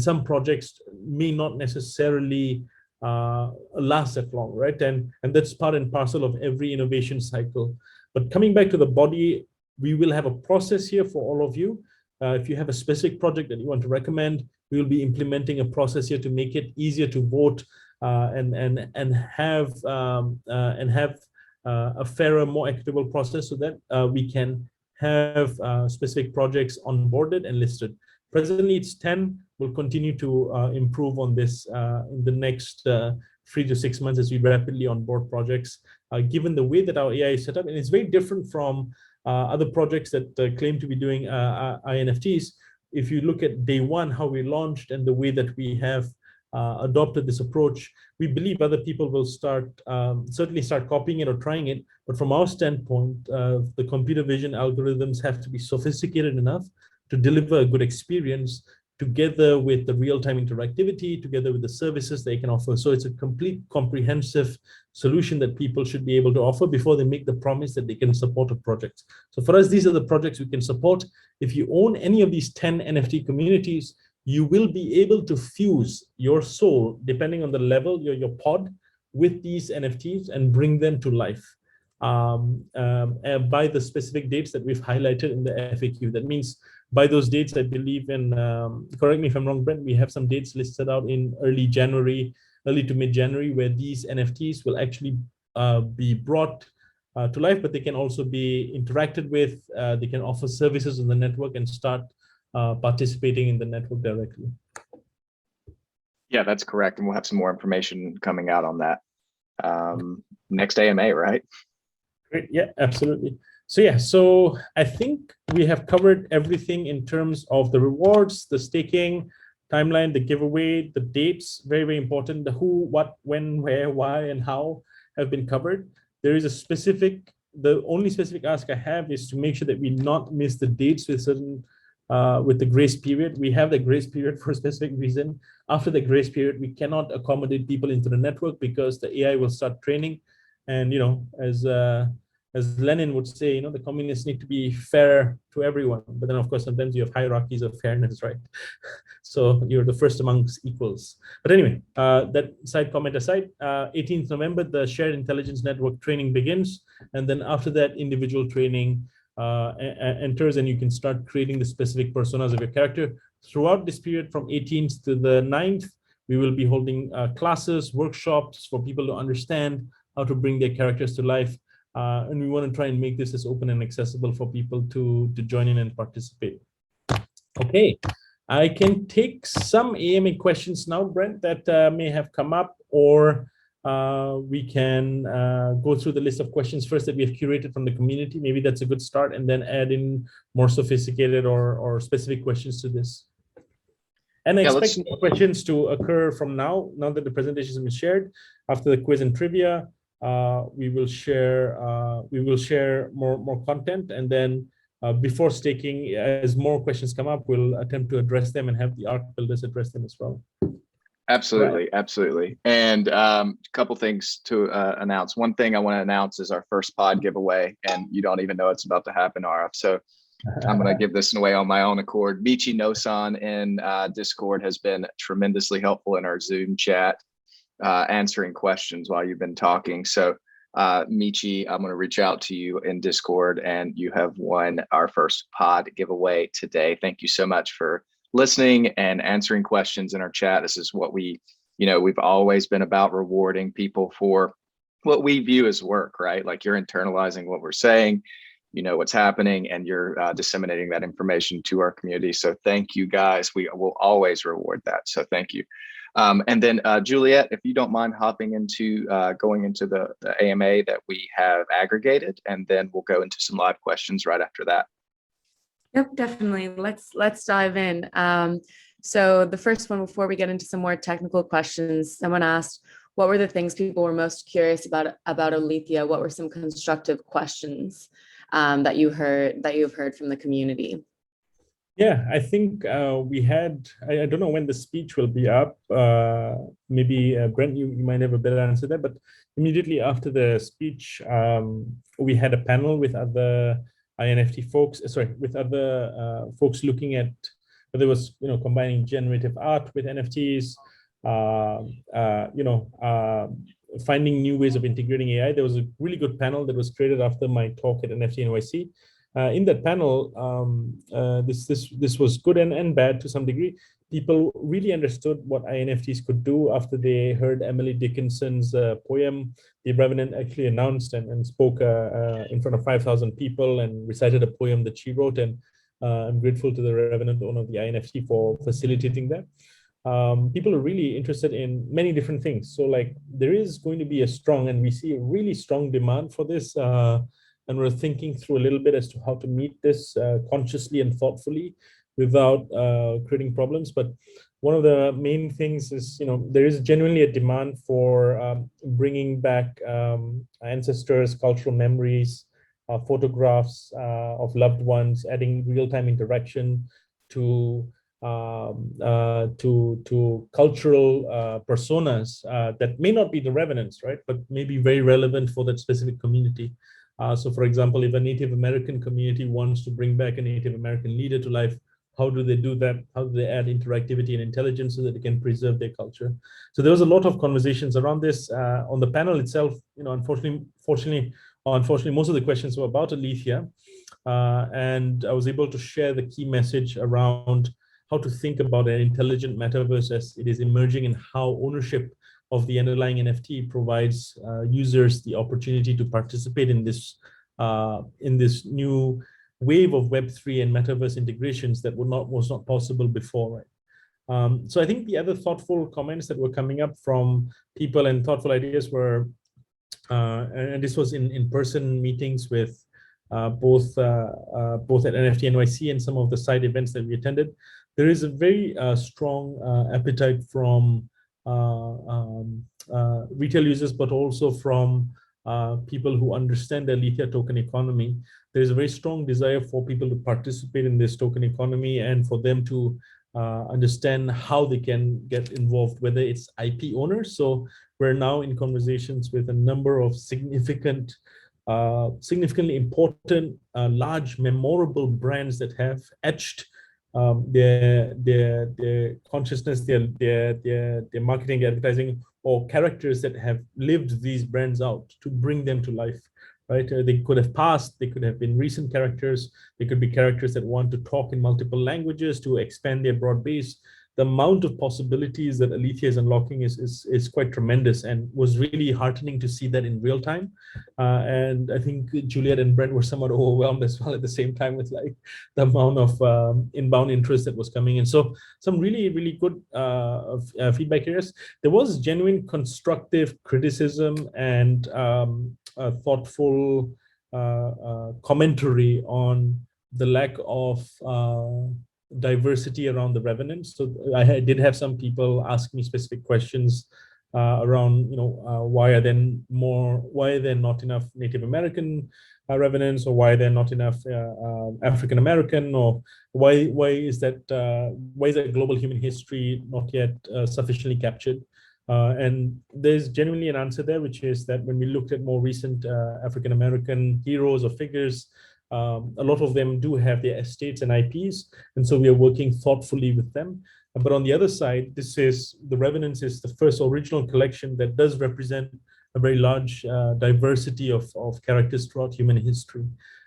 [SPEAKER 1] some projects may not necessarily last that long, right? And that's part and parcel of every innovation cycle. But coming back to the body, we will have a process here for all of you. If you have a specific project that you want to recommend, we will be implementing a process here to make it easier to vote and have a fairer, more equitable process so that we can have specific projects onboarded and listed. Presently, it's 10. We'll continue to improve on this in the next 3 to 6 months as we rapidly onboard projects, given the way that our AI is set up. And it's very different from other projects that claim to be doing INFTs. If you look at day one, how we launched and the way that we have adopted this approach, we believe other people will certainly start copying it or trying it. But from our standpoint, the computer vision algorithms have to be sophisticated enough to deliver a good experience, together with the real-time interactivity, together with the services they can offer. So it's a complete comprehensive solution that people should be able to offer before they make the promise that they can support a project. So for us, these are the projects we can support. If you own any of these 10 NFT communities, you will be able to fuse your soul, depending on the level, your pod, with these NFTs and bring them to life by the specific dates that we've highlighted in the FAQ. That means by those dates, I believe in, correct me if I'm wrong, Brent, we have some dates listed out in early to mid-January, where these NFTs will actually be brought to life, but they can also be interacted with. They can offer services on the network and start participating in the network directly.
[SPEAKER 2] Yeah, that's correct. And we'll have some more information coming out on that next AMA, right?
[SPEAKER 1] Great. Yeah, absolutely. So yeah, so I think we have covered everything in terms of the rewards, the staking, timeline, the giveaway, the dates, very, very important. The who, what, when, where, why, and how have been covered. There is the only specific ask I have is to make sure that we not miss the dates with the grace period. We have the grace period for a specific reason. After the grace period, we cannot accommodate people into the network because the AI will start training. And, as Lenin would say, the communists need to be fair to everyone. But then, of course, sometimes you have hierarchies of fairness, right? So you're the first amongst equals. But anyway, that side comment aside, 18th November, the Shared Intelligence Network training begins. And then after that, individual training enters, and you can start creating the specific personas of your character. Throughout this period, from 18th to the 9th, we will be holding classes, workshops for people to understand how to bring their characters to life. And we want to try and make this as open and accessible for people to join in and participate. Okay, I can take some AMA questions now, Brent, that may have come up, or we can go through the list of questions first that we have curated from the community. Maybe that's a good start, and then add in more sophisticated or specific questions to this. And I expect more questions to occur from now that the presentation has been shared. After the quiz and trivia, we will share more content, and then before staking, as more questions come up, we'll attempt to address them and have the ARC builders address them as well.
[SPEAKER 2] Absolutely,
[SPEAKER 1] right.
[SPEAKER 2] Absolutely. And a couple things to announce. One thing I want to announce is our first pod giveaway, and you don't even know it's about to happen, Arif. So I'm going to give this away on my own accord. Michi Nosan in Discord has been tremendously helpful in our Zoom chat, answering questions while you've been talking. So Michi, I'm going to reach out to you in Discord, and you have won our first pod giveaway today. Thank you so much for listening and answering questions in our chat. This is what we've always been about, rewarding people for what we view as work, right? Like, you're internalizing what we're saying, you know what's happening, and you're disseminating that information to our community. So thank you guys. We will always reward that. So thank you. And then Juliet, if you don't mind hopping into going into the AMA that we have aggregated, and then we'll go into some live questions right after that.
[SPEAKER 3] Yep, definitely. Let's dive in. So the first one, before we get into some more technical questions, someone asked, what were the things people were most curious about Alethea? What were some constructive questions that you've heard from the community?
[SPEAKER 1] Yeah, I think we had, I don't know when the speech will be up. Maybe Brent, you might have a better answer there, but immediately after the speech, we had a panel with other INFT folks, with other folks looking at, there was, combining generative art with NFTs, finding new ways of integrating AI. There was a really good panel that was created after my talk at NFT NYC. In that panel, this was good and bad to some degree. People really understood what INFTs could do after they heard Emily Dickinson's poem. The Revenant actually announced and spoke in front of 5,000 people and recited a poem that she wrote. And I'm grateful to the Revenant owner of the INFT for facilitating that. People are really interested in many different things. So like, there is going to be a strong, and we see a really strong demand for this. And we're thinking through a little bit as to how to meet this consciously and thoughtfully without creating problems. But one of the main things is, there is genuinely a demand for bringing back ancestors, cultural memories, photographs of loved ones, adding real-time interaction to cultural personas that may not be the revenants, right, but may be very relevant for that specific community. So, for example, if a Native American community wants to bring back a Native American leader to life, how do they do that? How do they add interactivity and intelligence so that they can preserve their culture? So there was a lot of conversations around this on the panel itself. Unfortunately, most of the questions were about Alethea, and I was able to share the key message around how to think about an intelligent metaverse as it is emerging, and how ownership of the underlying NFT provides users the opportunity to participate in this new wave of Web3 and metaverse integrations that was not possible before, right? So I think the other thoughtful comments that were coming up from people and thoughtful ideas were, and this was in person meetings with both at NFT NYC and some of the side events that we attended. There is a very strong appetite from retail users, but also from people who understand the Alethea token economy. There is a very strong desire for people to participate in this token economy and for them to understand how they can get involved, whether it's IP owners. So we're now in conversations with a number of significantly important, large, memorable brands that have etched their consciousness, their marketing, advertising, or characters that have lived these brands out to bring them to life, right? They could have passed, they could have been recent characters, they could be characters that want to talk in multiple languages to expand their broad base. The amount of possibilities that Alethea is unlocking is quite tremendous, and was really heartening to see that in real time. And I think Juliet and Brent were somewhat overwhelmed as well at the same time with like the amount of inbound interest that was coming in. So some really, really good feedback here. There was genuine constructive criticism and thoughtful commentary on the lack of diversity around the Revenants. So I did have some people ask me specific questions around, why are there not enough Native American Revenants, or why are there not enough African American, or why is that global human history not yet sufficiently captured? And there's genuinely an answer there, which is that when we looked at more recent African American heroes or figures, a lot of them do have their estates and IPs, and so we are working thoughtfully with them. But on the other side, the Revenants is the first original collection that does represent a very large diversity of characters throughout human history.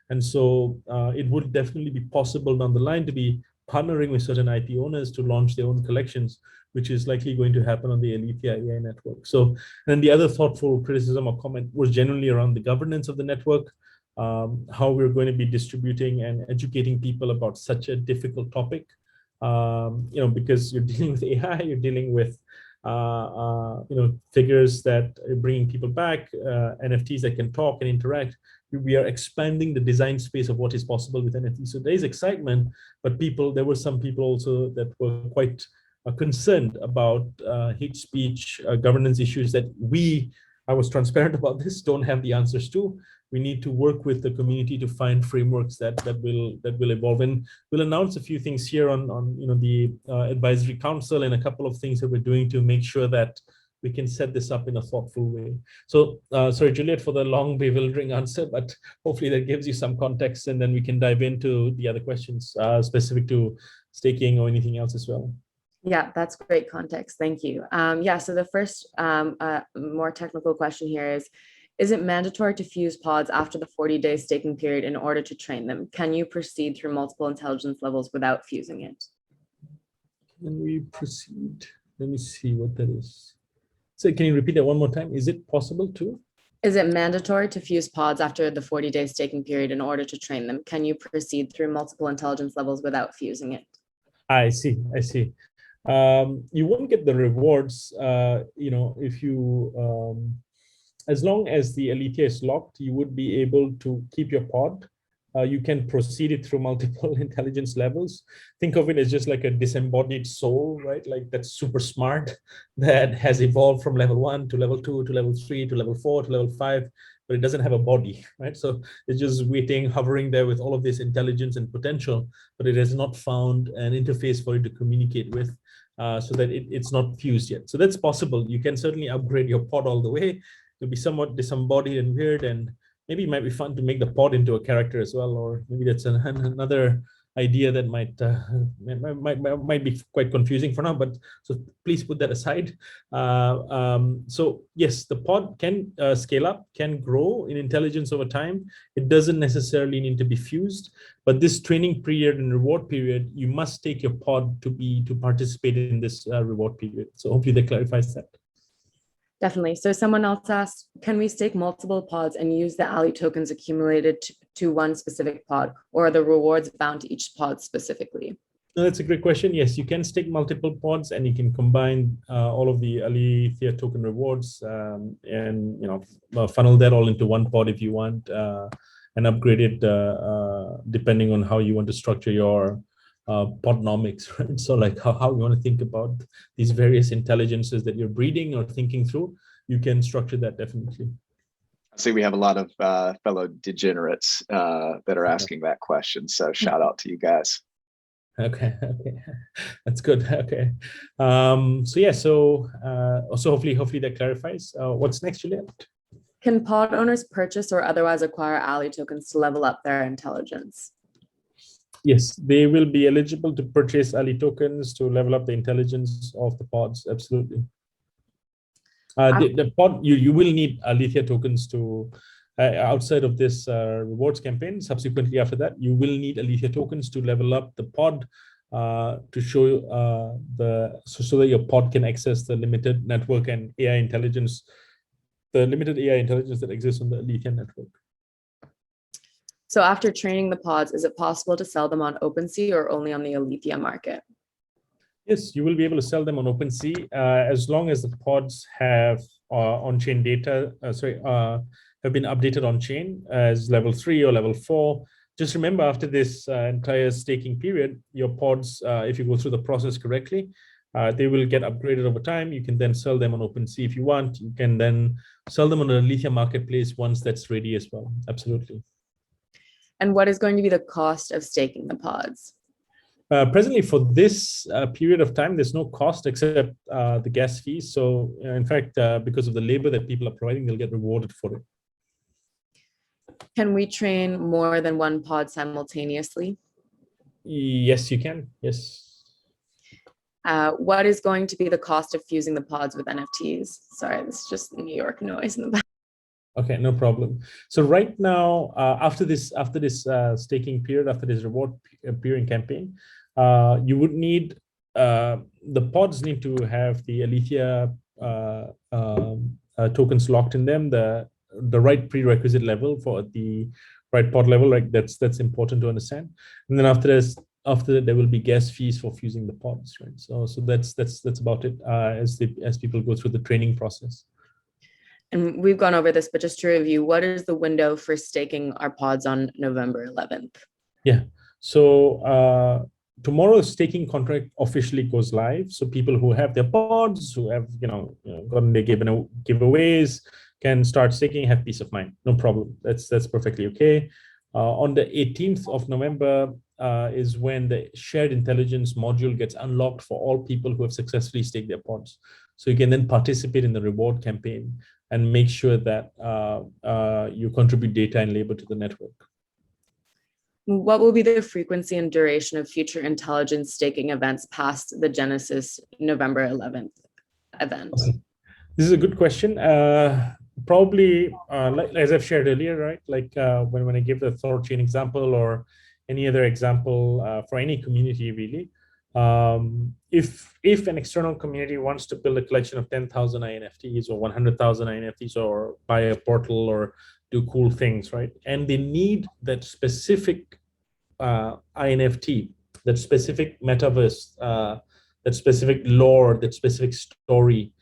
[SPEAKER 1] And so it would definitely be possible down the line to be partnering with certain IP owners to launch their own collections, which is likely going to happen on the Alethea AI network. So, and the other thoughtful criticism or comment was generally around the governance of the network, how we're going to be distributing and educating people about such a difficult topic. Because you're dealing with AI, you're dealing with figures that are bringing people back, NFTs that can talk and interact. We are expanding the design space of what is possible with NFTs. So there is excitement, but there were some people also that were quite concerned about hate speech, governance issues that I was transparent about this, don't have the answers to. We need to work with the community to find frameworks that will evolve. And we'll announce a few things here on the advisory council, and a couple of things that we're doing to make sure that we can set this up in a thoughtful way. So sorry, Juliet, for the long, bewildering answer, but hopefully that gives you some context, and then we can dive into the other questions specific to staking or anything else as well.
[SPEAKER 3] Yeah, that's great context. Thank you. Yeah, so the first more technical question here is it mandatory to fuse pods after the 40-day staking period in order to train them? Can you proceed through multiple intelligence levels without fusing it?
[SPEAKER 1] Can we proceed? Let me see what that is. So can you repeat that one more time? Is it possible to?
[SPEAKER 3] Is it mandatory to fuse pods after the 40-day staking period in order to train them? Can you proceed through multiple intelligence levels without fusing it?
[SPEAKER 1] I see. You won't get the rewards, if you, as long as the Alethea is locked, you would be able to keep your pod you can proceed it through multiple intelligence levels. Think of it as just like a disembodied soul, right? Like that's super smart, that has evolved from level 1 to level 2 to level 3 to level 4 to level 5, but it doesn't have a body, right? So it's just waiting, hovering there with all of this intelligence and potential, but it has not found an interface for it to communicate with, so that it's not fused yet. So that's possible. You can certainly upgrade your pod all the way to be somewhat disembodied and weird, and maybe it might be fun to make the pod into a character as well, or maybe that's another idea that might be quite confusing for now, but so please put that aside. So yes, the pod can scale up, can grow in intelligence over time. It doesn't necessarily need to be fused, but this training period and reward period, you must take your pod to participate in this reward period. So hopefully that clarifies that.
[SPEAKER 3] Definitely. So someone else asked, can we stake multiple pods and use the Ali tokens accumulated to one specific pod, or are the rewards bound to each pod specifically?
[SPEAKER 1] No, that's a great question. Yes, you can stake multiple pods, and you can combine all of the Alethea token rewards, and funnel that all into one pod if you want, and upgrade it depending on how you want to structure your podnomics, right? So like how you want to think about these various intelligences that you're breeding or thinking through, you can structure that definitely.
[SPEAKER 2] I see we have a lot of fellow degenerates that are asking that question. So shout out to you guys.
[SPEAKER 1] Okay, that's good. Okay, so yeah, so hopefully that clarifies. What's next, Juliet?
[SPEAKER 3] Can pod owners purchase or otherwise acquire Ali tokens to level up their intelligence?
[SPEAKER 1] Yes, they will be eligible to purchase Ali tokens to level up the intelligence of the pods. Absolutely. The pod, you will need Alethea tokens to, outside of this rewards campaign, subsequently after that, you will need Alethea tokens to level up the pod to show so that your pod can access the limited network and AI intelligence, the limited AI intelligence that exists on the Alethea network.
[SPEAKER 3] So after training the pods, is it possible to sell them on Opensea or only on the Alethea market?
[SPEAKER 1] Yes, you will be able to sell them on Opensea as long as the pods have on-chain data, have been updated on-chain as level 3 or level 4. Just remember, after this entire staking period, your pods, if you go through the process correctly, they will get upgraded over time. You can then sell them on Opensea if you want. You can then sell them on the Alethea marketplace once that's ready as well. Absolutely.
[SPEAKER 3] And what is going to be the cost of staking the pods?
[SPEAKER 1] Presently, for this period of time, there's no cost except the gas fees. So, in fact, because of the labor that people are providing, they'll get rewarded for it.
[SPEAKER 3] Can we train more than one pod simultaneously?
[SPEAKER 1] Yes, you can. Yes.
[SPEAKER 3] What is going to be the cost of fusing the pods with NFTs? Sorry, this is just New York noise in the back.
[SPEAKER 1] Okay, no problem. So right now, after this staking period, after this reward period campaign, you would need the pods need to have the Alethea tokens locked in them, the right prerequisite level for the right pod level. Like that's important to understand. And then after that, there will be gas fees for fusing the pods, right? So that's about it as people go through the training process.
[SPEAKER 3] And we've gone over this, but just to review, what is the window for staking our pods on November 11th?
[SPEAKER 1] Yeah, so tomorrow's staking contract officially goes live. So people who have their pods, who have gotten their giveaways, can start staking, have peace of mind. No problem. That's perfectly okay. On the 18th of November is when the shared intelligence module gets unlocked for all people who have successfully staked their pods. So you can then participate in the reward campaign and make sure that you contribute data and labor to the network.
[SPEAKER 3] What will be the frequency and duration of future intelligence staking events past the Genesis November 11th event?
[SPEAKER 1] Okay. This is a good question. Probably, like, as I've shared earlier, right? Like when I give the ThorChain example or any other example for any community, really. If an external community wants to build a collection of 10,000 INFTs or 100,000 INFTs or buy a portal or do cool things, right? And they need that specific INFT, that specific metaverse, that specific lore, that specific story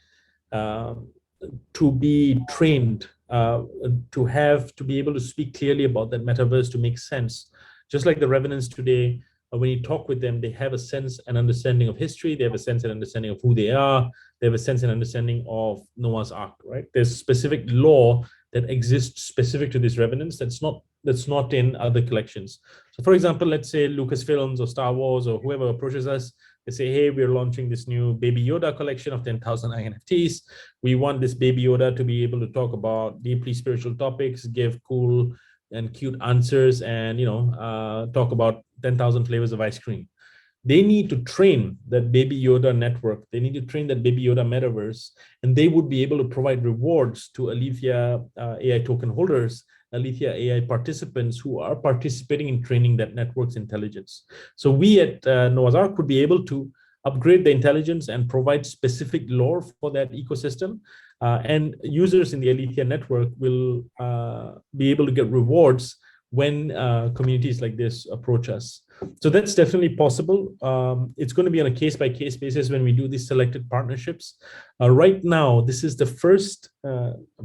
[SPEAKER 1] to be trained to be able to speak clearly about that metaverse to make sense. Just like the Revenants today, when you talk with them, they have a sense and understanding of history. They have a sense and understanding of who they are. They have a sense and understanding of Noah's Ark, right? There's specific lore that exists specific to these Revenants that's not in other collections. So for example, let's say Lucasfilms or Star Wars or whoever approaches us, they say, hey, we're launching this new Baby Yoda collection of 10,000 NFTs. We want this Baby Yoda to be able to talk about deeply spiritual topics, give cool and cute answers, and talk about 10,000 flavors of ice cream. They need to train that Baby Yoda network. They need to train that Baby Yoda metaverse, and they would be able to provide rewards to Alethea AI token holders, Alethea AI participants who are participating in training that network's intelligence. So we at Noah's Ark could be able to upgrade the intelligence and provide specific lore for that ecosystem. And users in the Alethea network will be able to get rewards when communities like this approach us. So that's definitely possible. It's going to be on a case-by-case basis when we do these selected partnerships. Right now, this is the first,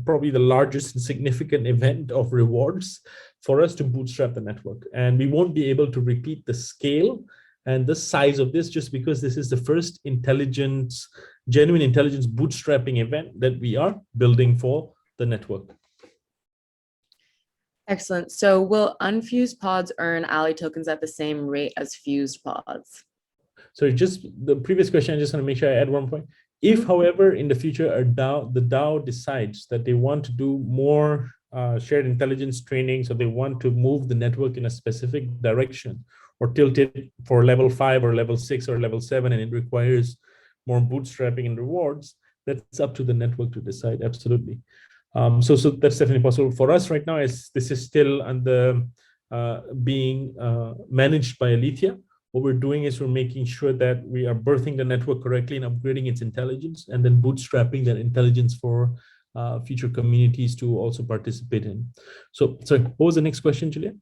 [SPEAKER 1] probably the largest and significant event of rewards for us to bootstrap the network. And we won't be able to repeat the scale and the size of this just because this is the first genuine intelligence bootstrapping event that we are building for the network.
[SPEAKER 3] Excellent. So will unfused pods earn Ali tokens at the same rate as fused pods?
[SPEAKER 1] So just the previous question, I just want to make sure I add one point. If, however, in the future, the DAO decides that they want to do more shared intelligence training, so they want to move the network in a specific direction or tilt it for level 5 or level 6 or level 7, and it requires more bootstrapping and rewards, that's up to the network to decide, absolutely. So that's definitely possible. For us right now, this is still under being managed by Alethea. What we're doing is we're making sure that we are birthing the network correctly and upgrading its intelligence, and then bootstrapping that intelligence for future communities to also participate in. So, sorry, what was the next question, Juliet?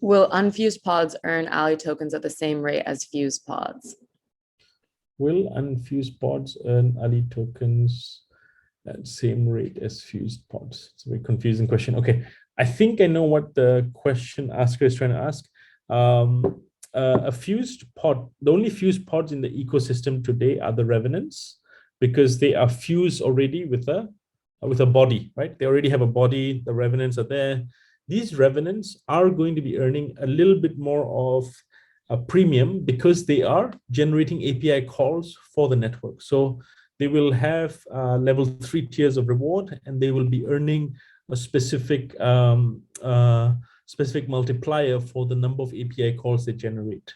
[SPEAKER 3] Will unfused pods earn Ali tokens at the same rate as fused pods?
[SPEAKER 1] Will unfused pods earn Ali tokens at same rate as fused pods? It's a very confusing question. Okay, I think I know what the question asker is trying to ask. A fused pod, the only fused pods in the ecosystem today are the Revenants, because they are fused already with a body, right? They already have a body. The Revenants are there. These Revenants are going to be earning a little bit more of a premium because they are generating API calls for the network. So they will have level 3 tiers of reward, and they will be earning a specific multiplier for the number of API calls they generate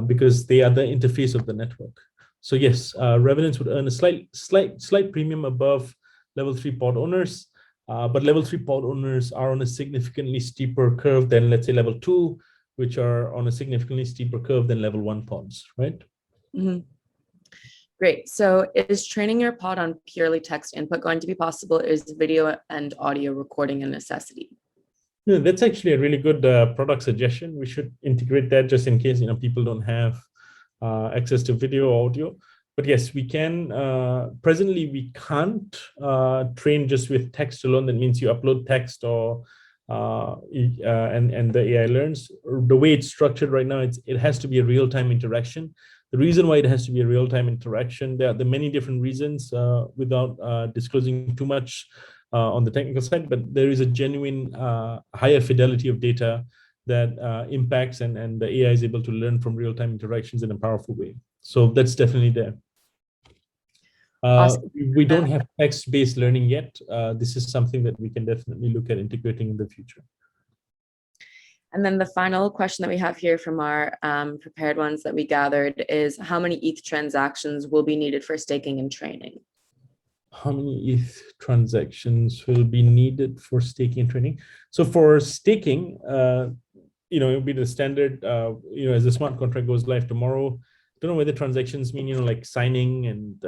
[SPEAKER 1] because they are the interface of the network. So yes, Revenants would earn a slight premium above level 3 pod owners, but level 3 pod owners are on a significantly steeper curve than, let's say, level 2, which are on a significantly steeper curve than level 1 pods, right?
[SPEAKER 3] Mm-hmm. Great. So is training your pod on purely text input going to be possible? Is video and audio recording a necessity?
[SPEAKER 1] Yeah, that's actually a really good product suggestion. We should integrate that just in case people don't have access to video or audio. But yes, we can. Presently, we can't train just with text alone. That means you upload text or and the AI learns. The way it's structured right now, it has to be a real-time interaction. The reason why it has to be a real-time interaction, there are many different reasons without disclosing too much on the technical side, but there is a genuine higher fidelity of data that impacts and the AI is able to learn from real-time interactions in a powerful way. So that's definitely there.
[SPEAKER 3] Awesome.
[SPEAKER 1] We don't have text-based learning yet. This is something that we can definitely look at integrating in the future.
[SPEAKER 3] And then the final question that we have here from our prepared ones that we gathered is how many ETH transactions will be needed for staking and training?
[SPEAKER 1] How many ETH transactions will be needed for staking and training? So for staking, it'll be the standard, as the smart contract goes live tomorrow. Don't know whether transactions mean, like signing and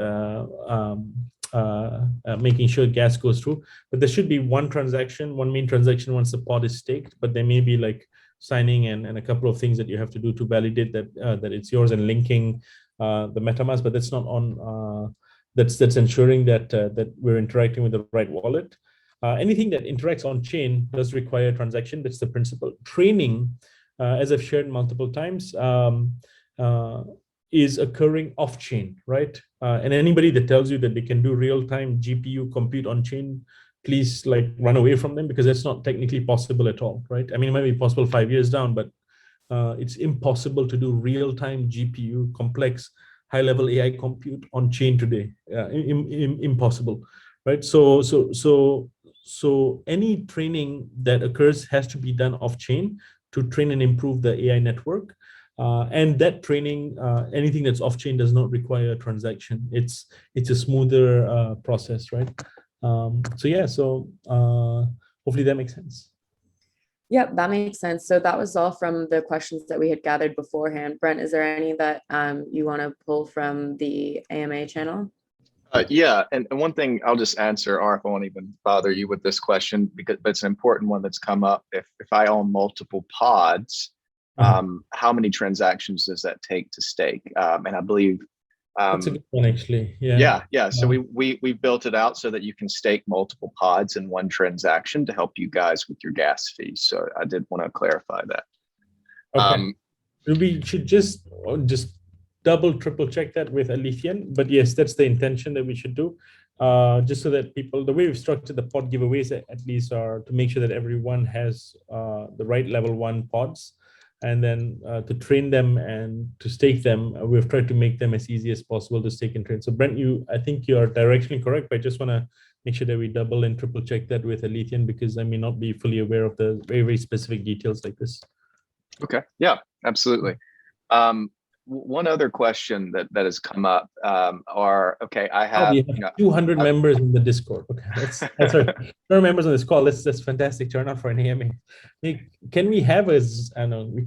[SPEAKER 1] making sure gas goes through, but there should be one main transaction once the pod is staked, but there may be like signing and a couple of things that you have to do to validate that it's yours and linking the MetaMask, but that's not on, that's ensuring that we're interacting with the right wallet. anything that interacts on chain does require a transaction. That's the principle. Training, as I've shared multiple times, is occurring off chain, right? And anybody that tells you that they can do real-time GPU compute on chain, please like run away from them, because that's not technically possible at all, right? I mean, it might be possible 5 years down, but it's impossible to do real-time GPU complex high-level AI compute on chain today. Impossible, right? So any training that occurs has to be done off chain to train and improve the AI network. And that training, anything that's off chain does not require a transaction. It's a smoother process, right? So yeah, so hopefully that makes sense.
[SPEAKER 3] Yep, that makes sense. So that was all from the questions that we had gathered beforehand. Brent, is there any that you want to pull from the AMA channel?
[SPEAKER 2] Yeah, and one thing I'll just answer, Arf, I won't even bother you with this question, but it's an important one that's come up. If I own multiple pods, how many transactions does that take to stake? And I believe
[SPEAKER 1] that's a good one, actually. Yeah.
[SPEAKER 2] So we built it out so that you can stake multiple pods in one transaction to help you guys with your gas fees. So I did want to clarify that.
[SPEAKER 1] Okay. We should just double, triple check that with Alethea. But yes, that's the intention that we should do. Just so that people, the way we've structured the pod giveaways at least are to make sure that everyone has the right level 1 pods. And then to train them and to stake them, we've tried to make them as easy as possible to stake and train. So Brent, I think you are directionally correct, but I just want to make sure that we double and triple check that with Alethea, because I may not be fully aware of the very, very specific details like this.
[SPEAKER 2] Okay, yeah, absolutely. One other question that has come up I have,
[SPEAKER 1] we have 200 members in the Discord. Okay, that's right. 200 members on this call. That's fantastic turnout for an AMA. Can we have I don't know, we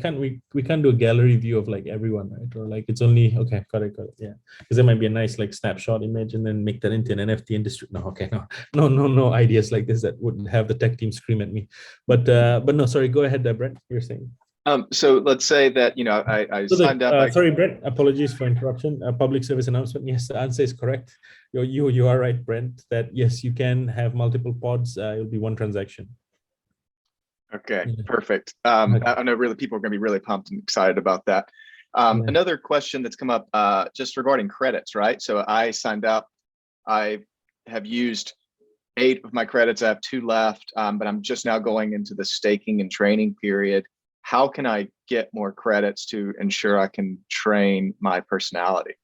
[SPEAKER 1] can't do a gallery view of like everyone, right? Or like it's only, okay, got it. Yeah, because there might be a nice like snapshot image and then make that into an NFT industry. No, okay, no ideas like this that would have the tech team scream at me. But no, sorry, go ahead, Brent. You're saying.
[SPEAKER 2] So let's say that, I signed up.
[SPEAKER 1] Sorry, Brent, apologies for interruption. Public service announcement. Yes, the answer is correct. You are right, Brent, that yes, you can have multiple pods. It'll be one transaction.
[SPEAKER 2] Okay, perfect. I know really people are going to be really pumped and excited about that. Another question that's come up just regarding credits, right? So I signed up. I have used 8 of my credits. I have 2 left, but I'm just now going into the staking and training period. How can I get more credits to ensure I can train my personality?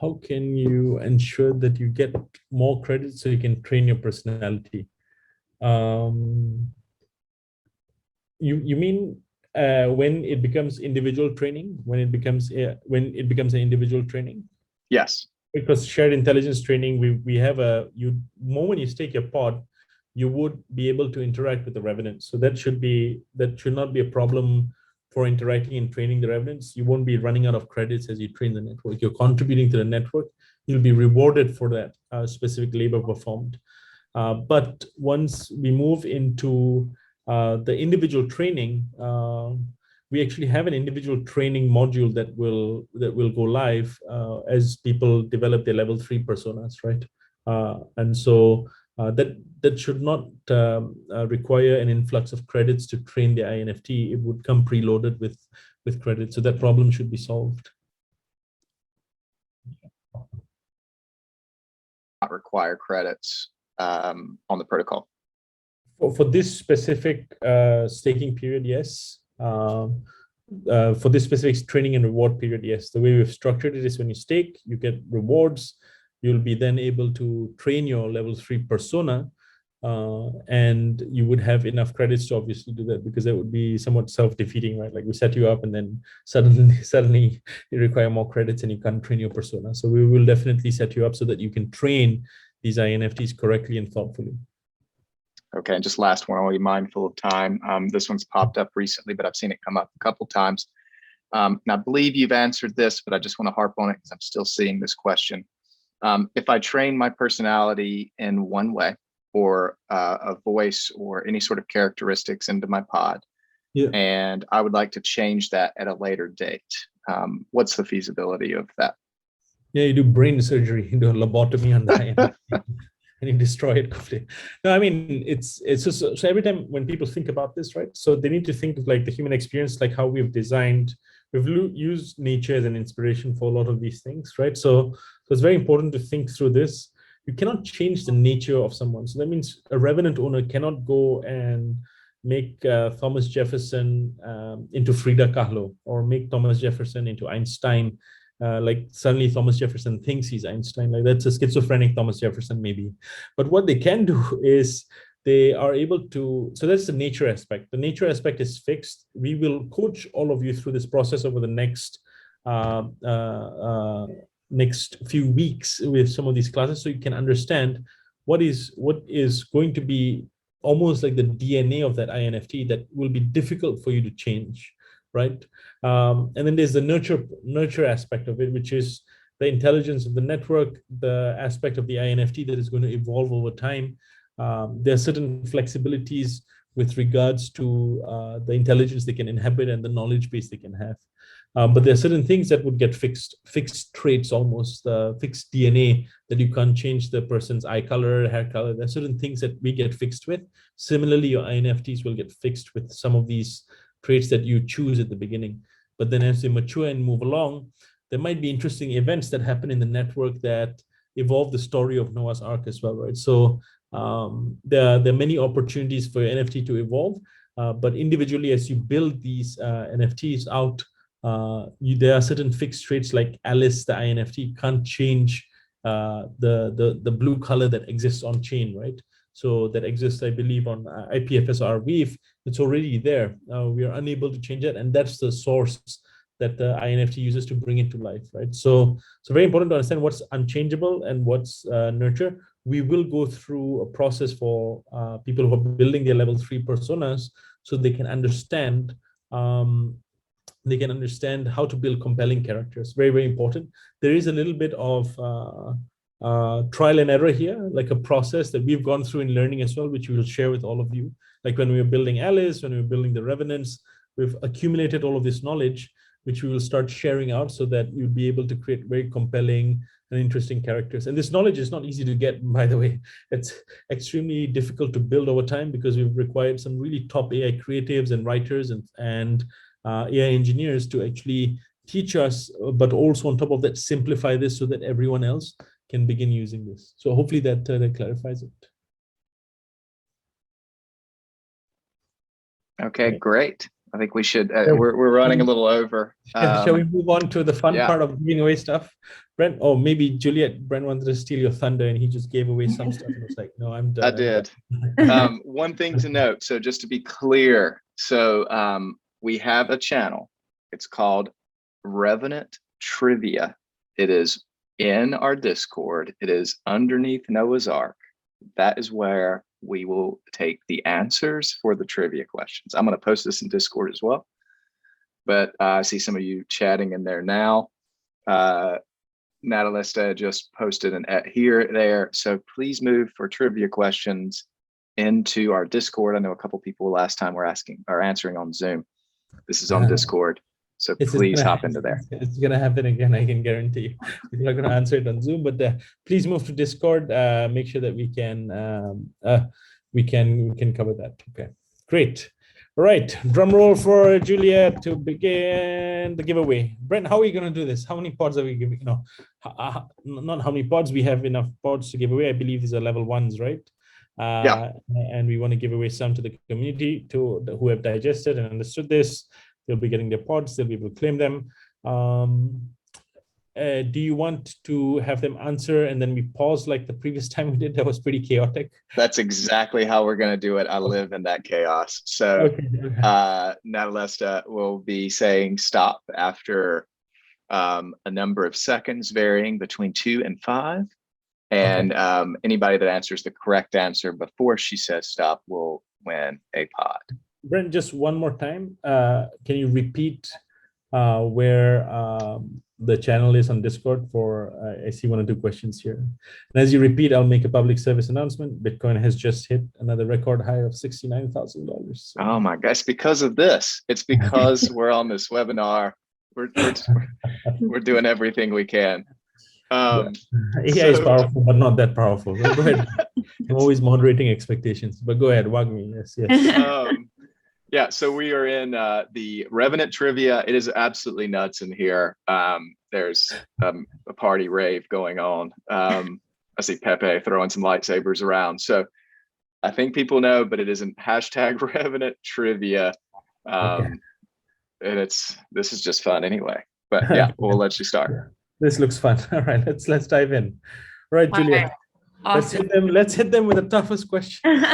[SPEAKER 1] How can you ensure that you get more credits so you can train your personality? You mean when it becomes individual training? When it becomes an individual training?
[SPEAKER 2] Yes.
[SPEAKER 1] Because shared intelligence training, we have moment you stake your pod, you would be able to interact with the Revenants. So that should not be a problem for interacting and training the Revenants. You won't be running out of credits as you train the network. You're contributing to the network. You'll be rewarded for that specific labor performed. But once we move into the individual training, we actually have an individual training module that will go live as people develop their level 3 personas, right? And so that should not require an influx of credits to train the INFT. It would come preloaded with credits. So that problem should be solved.
[SPEAKER 2] Not require credits on the protocol.
[SPEAKER 1] For this specific staking period, yes. For this specific training and reward period, yes. The way we've structured it is when you stake, you get rewards. You'll be then able to train your level 3 persona, and you would have enough credits to obviously do that, because that would be somewhat self-defeating, right? Like we set you up and then suddenly you require more credits and you can't train your persona. So we will definitely set you up so that you can train these INFTs correctly and thoughtfully.
[SPEAKER 2] Okay, and just last one, I'll be mindful of time. This one's popped up recently, but I've seen it come up a couple times. And I believe you've answered this, but I just want to harp on it because I'm still seeing this question. If I train my personality in one way, or a voice or any sort of characteristics into my pod, and I would like to change that at a later date, what's the feasibility of that?
[SPEAKER 1] Yeah, you do brain surgery, you do a lobotomy on the INFT. and you destroy it completely. No, I mean, it's just, so every time when people think about this, right? So they need to think of like the human experience, like how we've designed, we've used nature as an inspiration for a lot of these things, right? So it's very important to think through this. You cannot change the nature of someone. So that means a Revenant owner cannot go and make Thomas Jefferson into Frida Kahlo, or make Thomas Jefferson into Einstein. Like suddenly Thomas Jefferson thinks he's Einstein. Like that's a schizophrenic Thomas Jefferson maybe. But what they can do is they are able to, so that's the nature aspect. The nature aspect is fixed. We will coach all of you through this process over the next few weeks with some of these classes, so you can understand what is going to be almost like the DNA of that INFT that will be difficult for you to change, right? And then there's the nurture aspect of it, which is the intelligence of the network, the aspect of the INFT that is going to evolve over time. There are certain flexibilities with regards to the intelligence they can inhabit and the knowledge base they can have. But there are certain things that would get fixed traits, almost fixed DNA, that you can't change the person's eye color, hair color. There are certain things that we get fixed with. Similarly, your INFTs will get fixed with some of these traits that you choose at the beginning. But then as they mature and move along, there might be interesting events that happen in the network that evolve the story of Noah's Ark as well, right? So there are many opportunities for your NFT to evolve, but individually, as you build these NFTs out, there are certain fixed traits like Alice, the INFT, can't change the blue color that exists on chain, right? So that exists, I believe, on IPFS or Weave. It's already there. We are unable to change it, and that's the source that the INFT uses to bring it to life, right? So very important to understand what's unchangeable and what's nurture. We will go through a process for people who are building their level 3 personas, so they can understand how to build compelling characters. Very, very important. There is a little bit of trial and error here, like a process that we've gone through in learning as well, which we will share with all of you. Like when we were building Alice, when we were building the Revenants, we've accumulated all of this knowledge, which we will start sharing out so that you'll be able to create very compelling and interesting characters. And this knowledge is not easy to get, by the way. It's extremely difficult to build over time because we've required some really top AI creatives and writers and AI engineers to actually teach us, but also on top of that, simplify this so that everyone else can begin using this. So hopefully that clarifies it.
[SPEAKER 2] Okay, great. I think we should, we're running a little over.
[SPEAKER 1] Shall we move on to the fun part of giving away stuff? Brent, oh, maybe Juliet, Brent wanted to steal your thunder and he just gave away some stuff. And it's like, no, I'm done.
[SPEAKER 2] I did. One thing to note, so just to be clear, so we have a channel. It's called Revenant Trivia. It is in our Discord. It is underneath Noah's Ark. That is where we will take the answers for the trivia questions. I'm going to post this in Discord as well. But I see some of you chatting in there now. Alethea just posted an there. So please move for trivia questions into our Discord. I know a couple people last time were answering on Zoom. This is on Discord. So please hop into there.
[SPEAKER 1] It's going to happen again, I can guarantee you. We're not going to answer it on Zoom, but please move to Discord. Make sure that we can cover that. Okay, great. All right, drum roll for Juliet to begin the giveaway. Brent, how are we going to do this? How many pods are we giving? No, not how many pods. We have enough pods to give away. I believe these are level 1s, right?
[SPEAKER 2] Yeah.
[SPEAKER 1] And we want to give away some to the community who have digested and understood this. They'll be getting their pods. They'll be able to claim them. Do you want to have them answer and then we pause like the previous time we did? That was pretty chaotic.
[SPEAKER 2] That's exactly how we're going to do it. I live in that chaos. So Alethea will be saying stop after a number of seconds varying between 2 and 5. And anybody that answers the correct answer before she says stop will win a pod.
[SPEAKER 1] Brent, just one more time. Can you repeat where the channel is on Discord for, I see 1 or 2 questions here. And as you repeat, I'll make a public service announcement. Bitcoin has just hit another record high of $69,000. So.
[SPEAKER 2] Oh my gosh, because of this. It's because we're on this webinar. We're doing everything we can.
[SPEAKER 1] AI is powerful, but not that powerful. Go ahead. I'm always moderating expectations, but go ahead, Wagmi. Yes, yes.
[SPEAKER 2] Yeah, so we are in the Revenant trivia. It is absolutely nuts in here. There's a party rave going on. I see Pepe throwing some lightsabers around. So I think people know, but it isn't hashtag Revenant trivia.
[SPEAKER 1] Okay.
[SPEAKER 2] And this is just fun anyway. But yeah, we'll let you start.
[SPEAKER 1] This looks fun. All right, let's dive in. All right, Julia.
[SPEAKER 3] All right. Awesome.
[SPEAKER 1] Let's hit them with the toughest question.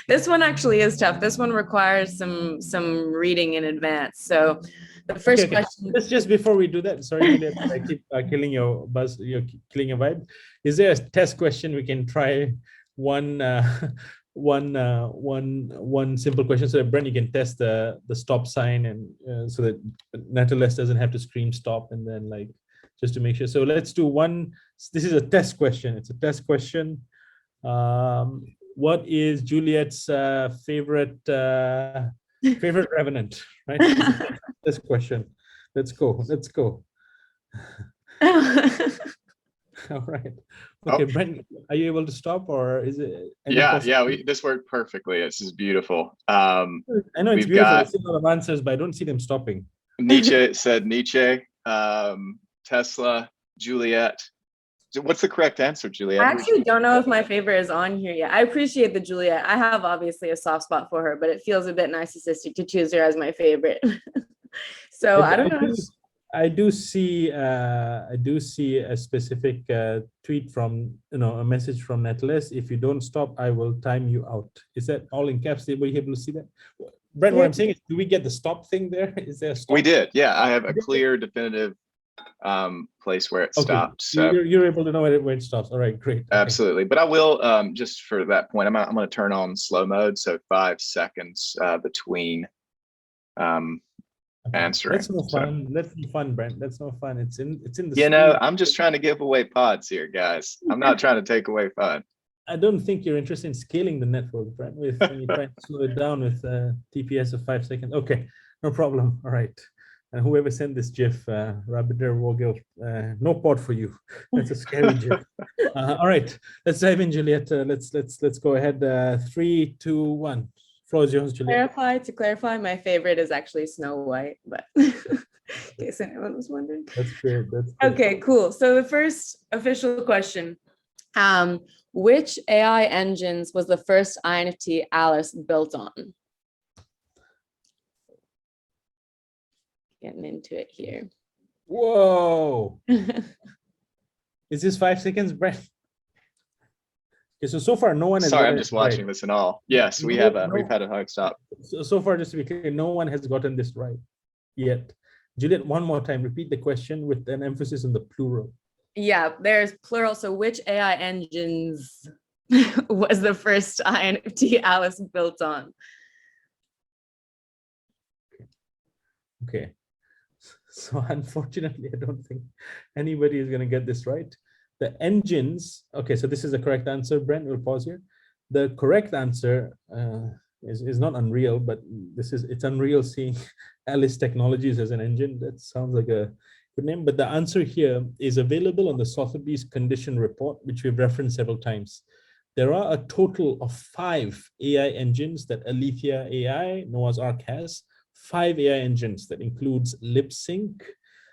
[SPEAKER 3] This one actually is tough. This one requires some reading in advance. So the first question.
[SPEAKER 1] Just before we do that, sorry, Julia, I keep killing your buzz. You're killing your vibe. Is there a test question we can try? One simple question, so that Brent, you can test the stop sign, and so that Natalis doesn't have to scream stop, and then like just to make sure. So let's do one. This is a test question. It's a test question. What is Juliet's favorite Revenant? Right. This question. Let's go. Let's go. All right. Okay, Brent, are you able to stop, or is it?
[SPEAKER 2] Yeah, this worked perfectly. This is beautiful.
[SPEAKER 1] I know it's beautiful. I see a lot of answers, but I don't see them stopping.
[SPEAKER 2] Nietzsche said Nietzsche, Tesla, Juliet. What's the correct answer, Juliet?
[SPEAKER 3] I actually don't know if my favorite is on here yet. I appreciate the Juliet. I have obviously a soft spot for her, but it feels a bit narcissistic to choose her as my favorite. So I don't know.
[SPEAKER 1] I do see a specific tweet from, a message from Natalis. If you don't stop, I will time you out. Is that all in caps? Were you able to see that? Brent, what I'm saying is, do we get the stop thing there? Is there a stop?
[SPEAKER 2] We did. Yeah, I have a clear, definitive place where it stopped. So
[SPEAKER 1] you're able to know where it stops. All right, great.
[SPEAKER 2] Absolutely. Okay. But I will, just for that point, I'm going to turn on slow mode. So 5 seconds between answering.
[SPEAKER 1] That's no fun. That's no fun, Brent. That's no fun. It's in the
[SPEAKER 2] screen. I'm just trying to give away pods here, guys. I'm not trying to take away fun.
[SPEAKER 1] I don't think you're interested in scaling the network, Brent, when you try to slow it down with TPS of 5 seconds. Okay, no problem. All right. And whoever sent this GIF, Rabbider Vogel, no pod for you. That's a scary GIF. All right, let's dive in, Juliet. Let's go ahead. 3, 2, 1. Floor is yours, Juliet.
[SPEAKER 3] To clarify, my favorite is actually Snow White, but in case anyone was wondering.
[SPEAKER 1] That's good.
[SPEAKER 3] Okay, cool. So the first official question, which AI engines was the first INFT Alice built on? Getting into it here.
[SPEAKER 1] Whoa. Is this 5 seconds, Brent? Okay, so far no one has.
[SPEAKER 2] Sorry, I'm just watching this and all. Yes, we've had a hard stop.
[SPEAKER 1] So far, just to be clear, no one has gotten this right yet. Juliet, one more time, repeat the question with an emphasis on the plural.
[SPEAKER 3] Yeah, there's plural. So which AI engines was the first INFT Alice built on?
[SPEAKER 1] Okay. So unfortunately, I don't think anybody is going to get this right. The engines, okay, so this is the correct answer. Brent, we'll pause here. The correct answer is not Unreal, but it's Unreal seeing Alice Technologies as an engine. That sounds like a good name, but the answer here is available on the Sotheby's condition report, which we've referenced several times. There are a total of 5 AI engines that Alethea AI, Noah's Ark, has. 5 AI engines that includes lip sync,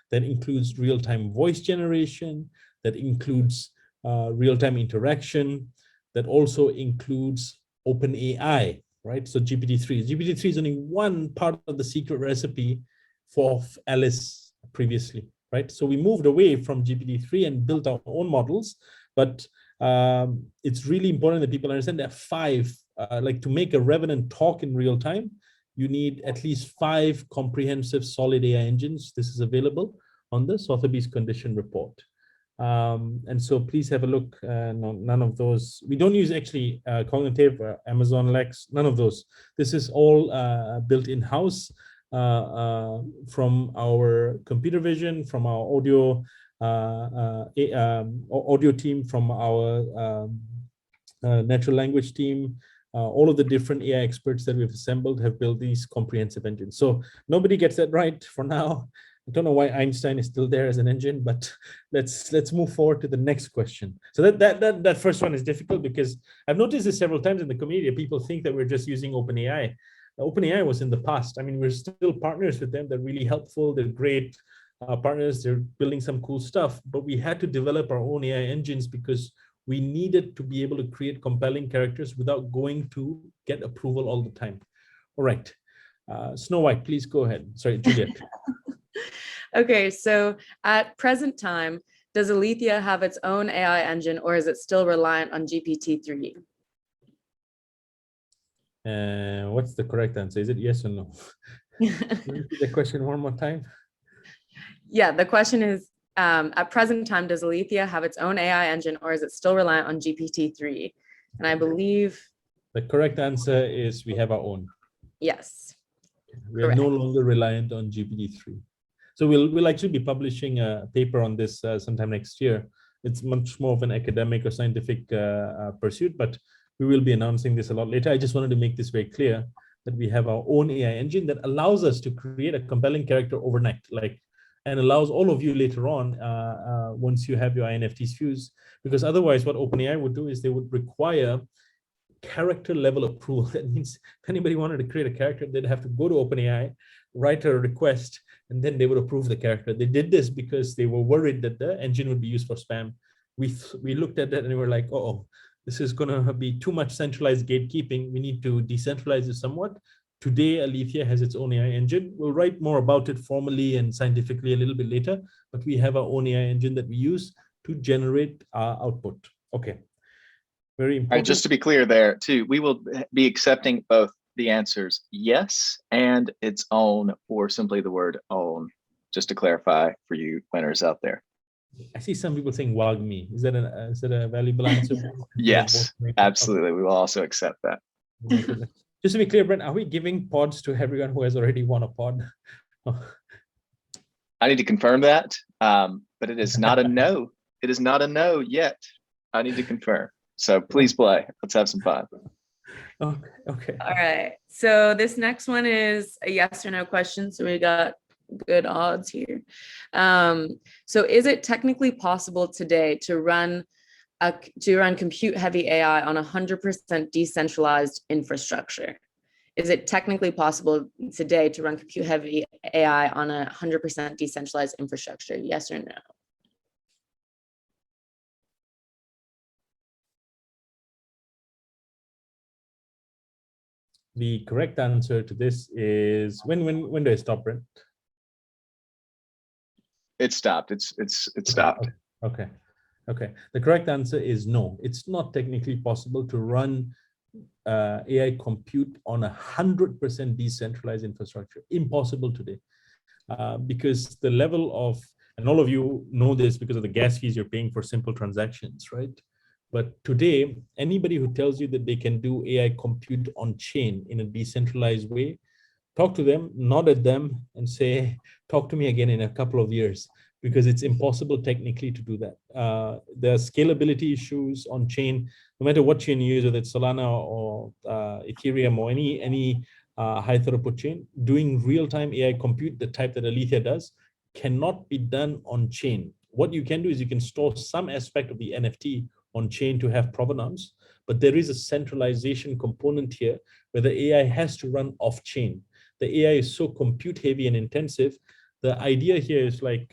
[SPEAKER 1] that includes real-time voice generation, that includes real-time interaction, that also includes OpenAI, right? So GPT-3. GPT-3 is only one part of the secret recipe for Alice previously, right? So we moved away from GPT-3 and built our own models, but it's really important that people understand that 5, like to make a Revenant talk in real time, you need at least 5 comprehensive solid AI engines. This is available on the Sotheby's condition report. And so please have a look. No, none of those. We don't use actually cognitive, Amazon Lex, none of those. This is all built in-house from our computer vision, from our audio team, from our natural language team. All of the different AI experts that we've assembled have built these comprehensive engines. So nobody gets that right for now. I don't know why Einstein is still there as an engine, but let's move forward to the next question. So that first one is difficult because I've noticed this several times in the community. People think that we're just using OpenAI. OpenAI was in the past. I mean, we're still partners with them. They're really helpful. They're great partners. They're building some cool stuff, but we had to develop our own AI engines because we needed to be able to create compelling characters without going to get approval all the time. All right. Snow White, please go ahead. Sorry, Juliet.
[SPEAKER 3] Okay, so at present time, does Alethea have its own AI engine, or is it still reliant on GPT-3?
[SPEAKER 1] What's the correct answer? Is it yes or no? Can you repeat the question one more time?
[SPEAKER 3] Yeah, the question is, at present time, does Alethea have its own AI engine, or is it still reliant on GPT-3? And I believe
[SPEAKER 1] the correct answer is we have our own.
[SPEAKER 3] Yes.
[SPEAKER 1] We are no longer reliant on GPT-3. So we'll actually be publishing a paper on this sometime next year. It's much more of an academic or scientific pursuit, but we will be announcing this a lot later. I just wanted to make this very clear that we have our own AI engine that allows us to create a compelling character overnight, and allows all of you later on, once you have your INFTs fused, because otherwise what OpenAI would do is they would require character level approval. That means if anybody wanted to create a character, they'd have to go to OpenAI, write a request, and then they would approve the character. They did this because they were worried that the engine would be used for spam. We looked at that and we were like, oh, this is going to be too much centralized gatekeeping. We need to decentralize it somewhat. Today, Alethea has its own AI engine. We'll write more about it formally and scientifically a little bit later, but we have our own AI engine that we use to generate our output. Okay. Very important.
[SPEAKER 2] Right, just to be clear there too, we will be accepting both the answers yes and its own, or simply the word own, just to clarify for you winners out there.
[SPEAKER 1] I see some people saying WAGMI. Is that a valuable answer?
[SPEAKER 2] Yes, absolutely. Okay. We will also accept that.
[SPEAKER 1] Just to be clear, Brent, are we giving pods to everyone who has already won a pod?
[SPEAKER 2] I need to confirm that, but it is not a no. It is not a no yet. I need to confirm. So please play. Let's have some fun.
[SPEAKER 1] Okay.
[SPEAKER 3] All right. So this next one is a yes or no question. So we got good odds here. So is it technically possible today to run compute heavy AI on 100% decentralized infrastructure? Is it technically possible today to run compute heavy AI on 100% decentralized infrastructure? Yes or no?
[SPEAKER 1] The correct answer to this is when do I stop, Brent?
[SPEAKER 2] It stopped. It's stopped.
[SPEAKER 1] Okay. The correct answer is no. It's not technically possible to run AI compute on 100% decentralized infrastructure. Impossible today, because the level of, and all of you know this because of the gas fees you're paying for simple transactions, right? But today, anybody who tells you that they can do AI compute on chain in a decentralized way, talk to them, nod at them, and say, talk to me again in a couple of years, because it's impossible technically to do that. There are scalability issues on chain, no matter what chain you use, whether it's Solana or Ethereum or any high throughput chain. Doing real-time AI compute, the type that Alethea does, cannot be done on chain. What you can do is you can store some aspect of the NFT on chain to have provenance, but there is a centralization component here where the AI has to run off chain. The AI is so compute heavy and intensive. The idea here is like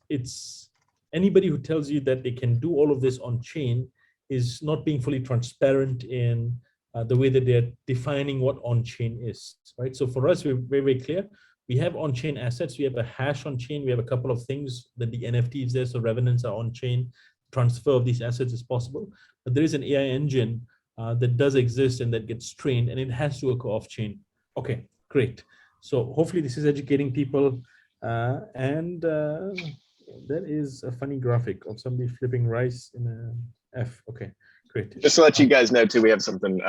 [SPEAKER 1] it's anybody who tells you that they can do all of this on chain is not being fully transparent in the way that they're defining what on chain is, right? So for us, we're very, very clear. We have on-chain assets. We have a hash on-chain. We have a couple of things that the NFTs there, so Revenants are on-chain. Transfer of these assets is possible. But there is an AI engine that does exist and that gets trained, and it has to occur off-chain. Okay, great. So hopefully this is educating people. And that is a funny graphic of somebody flipping rice in a F. Okay, great.
[SPEAKER 2] Just to let you guys know too, we have something,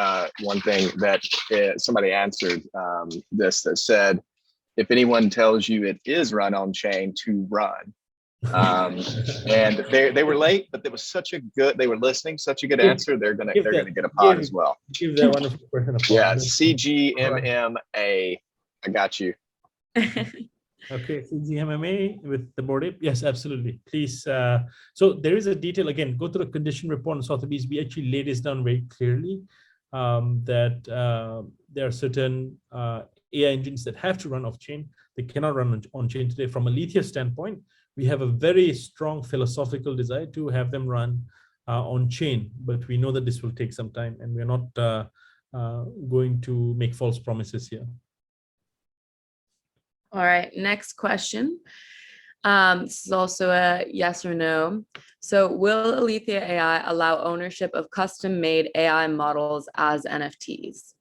[SPEAKER 2] one thing that somebody answered this that said, if anyone tells you it is run on chain, to run. And they were late, but there was such a good, they were listening, such a good answer. They're gonna get a pod as well.
[SPEAKER 1] Give that one person a pod.
[SPEAKER 2] Yeah, CGMMA I got you.
[SPEAKER 1] Okay, MMA with the board ape. Yes, absolutely. Please. So there is a detail again. Go to the condition report on Sotheby's. We actually lay this down very clearly that there are certain AI engines that have to run off chain. They cannot run on chain today. From a Alethea standpoint, we have a very strong philosophical desire to have them run on chain, but we know that this will take some time, and we're not going to make false promises here.
[SPEAKER 3] All right, next question. This is also a yes or no. So will Alethea AI allow ownership of custom-made AI models as NFTs?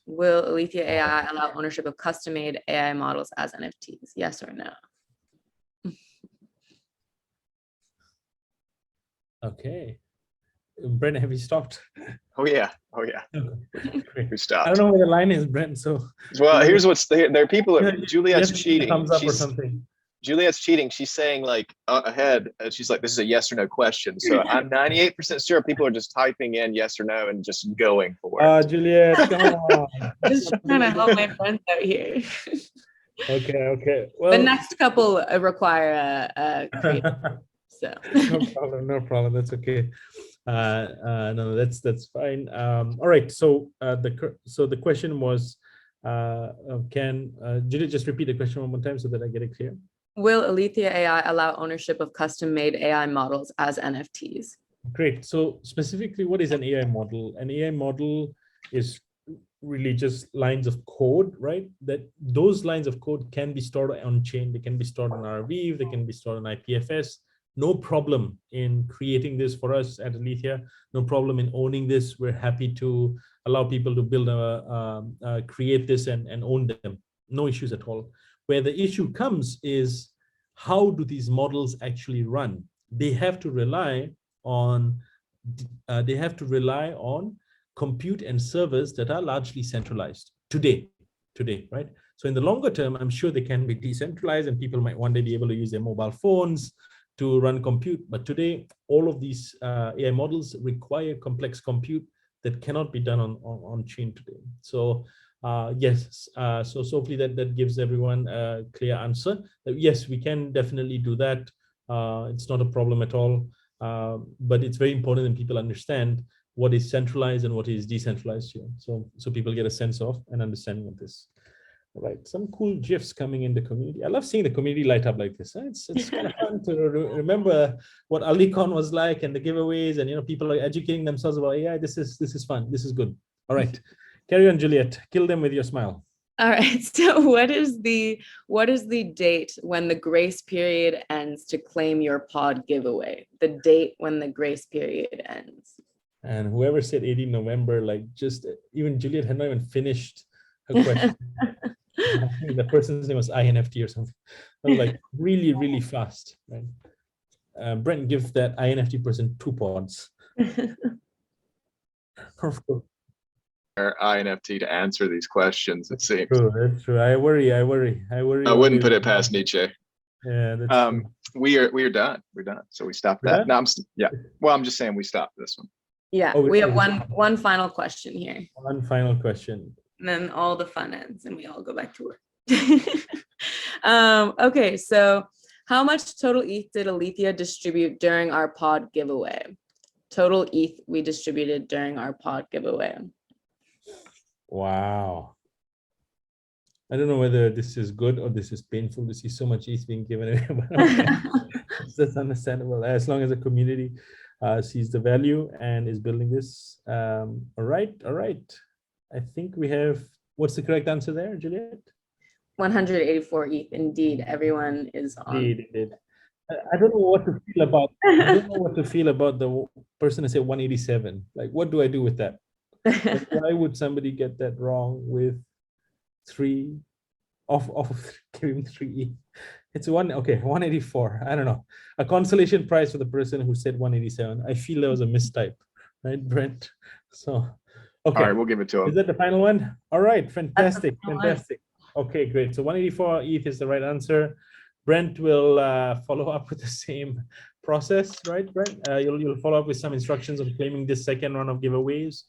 [SPEAKER 3] Will Alethea AI allow ownership of custom-made AI models as NFTs? Yes or no?
[SPEAKER 1] Okay. Brent, have you stopped?
[SPEAKER 2] Oh yeah.
[SPEAKER 1] Okay.
[SPEAKER 2] We stopped.
[SPEAKER 1] I don't know where the line is, Brent. So
[SPEAKER 2] well, here's what's there are people
[SPEAKER 1] you
[SPEAKER 2] that Juliet's
[SPEAKER 1] have to give a
[SPEAKER 2] cheating.
[SPEAKER 1] thumbs up or something.
[SPEAKER 2] Juliet's cheating. She's saying like ahead. She's like, this is a yes or no question. So I'm 98% sure people are just typing in yes or no and just going for it.
[SPEAKER 1] Juliet, come on.
[SPEAKER 3] Just trying to help my friends out here.
[SPEAKER 1] Okay. Well,
[SPEAKER 3] the next couple require a creative, so.
[SPEAKER 1] No problem. That's okay. No, that's fine. All right. So the question was, can Juliet just repeat the question one more time so that I get it clear?
[SPEAKER 3] Will Alethea AI allow ownership of custom-made AI models as NFTs?
[SPEAKER 1] Great. So specifically, what is an AI model? An AI model is really just lines of code, right? That those lines of code can be stored on chain. They can be stored on Arweave. They can be stored on IPFS. No problem in creating this for us at Alethea. No problem in owning this. We're happy to allow people to build create this and own them. No issues at all. Where the issue comes is, how do these models actually run? They have to rely on compute and servers that are largely centralized today, right? So in the longer term, I'm sure they can be decentralized and people might one day be able to use their mobile phones to run compute. But today, all of these AI models require complex compute that cannot be done on chain today. So yes, so hopefully that gives everyone a clear answer. Yes, we can definitely do that. It's not a problem at all. But it's very important that people understand what is centralized and what is decentralized here. So people get a sense of and understanding of this. All right, some cool GIFs coming in the community. I love seeing the community light up like this. It's kind of fun to remember what AliCon was like and the giveaways, and people are educating themselves about AI. This is fun. This is good. All right, carry on, Juliet. Kill them with your smile.
[SPEAKER 3] All right. So what is the date when the grace period ends to claim your pod giveaway? The date when the grace period ends.
[SPEAKER 1] And whoever said 18 November, like just even Juliet had not even finished her question. I think the person's name was INFT or something. I was like really, really fast, right? Brent, give that INFT person 2 pods.
[SPEAKER 2] INFT to answer these questions, it seems.
[SPEAKER 1] True, that's true. I worry.
[SPEAKER 2] I wouldn't put it past Nietzsche.
[SPEAKER 1] Yeah, that's true.
[SPEAKER 2] We are done. We're done. So we stopped that. No, yeah. Well, I'm just saying we stopped this one.
[SPEAKER 3] Yeah, we have one final question here.
[SPEAKER 1] One final question.
[SPEAKER 3] And then all the fun ends and we all go back to work. Okay, so how much total ETH did Alethea distribute during our pod giveaway? Total ETH we distributed during our pod giveaway.
[SPEAKER 1] Wow. I don't know whether this is good or this is painful to see so much ETH being given away, but okay. That's understandable as long as the community sees the value and is building this. All right. I think we have, what's the correct answer there, Juliet?
[SPEAKER 3] 184 ETH, indeed. Everyone is on.
[SPEAKER 1] Indeed. I don't know what to feel about. I don't know what to feel about the person who said 187. Like, what do I do with that? Like, why would somebody get that wrong with 3 off giving 3 ETH? It's 184. I don't know. A consolation prize for the person who said 187. I feel there was a mistype, right, Brent? So, okay.
[SPEAKER 2] All right, we'll give it to him.
[SPEAKER 1] Is that the final one? All right, fantastic. Okay, great. So 184 ETH is the right answer. Brent will follow up with the same process, right, Brent? You'll follow up with some instructions on claiming this second round of giveaways.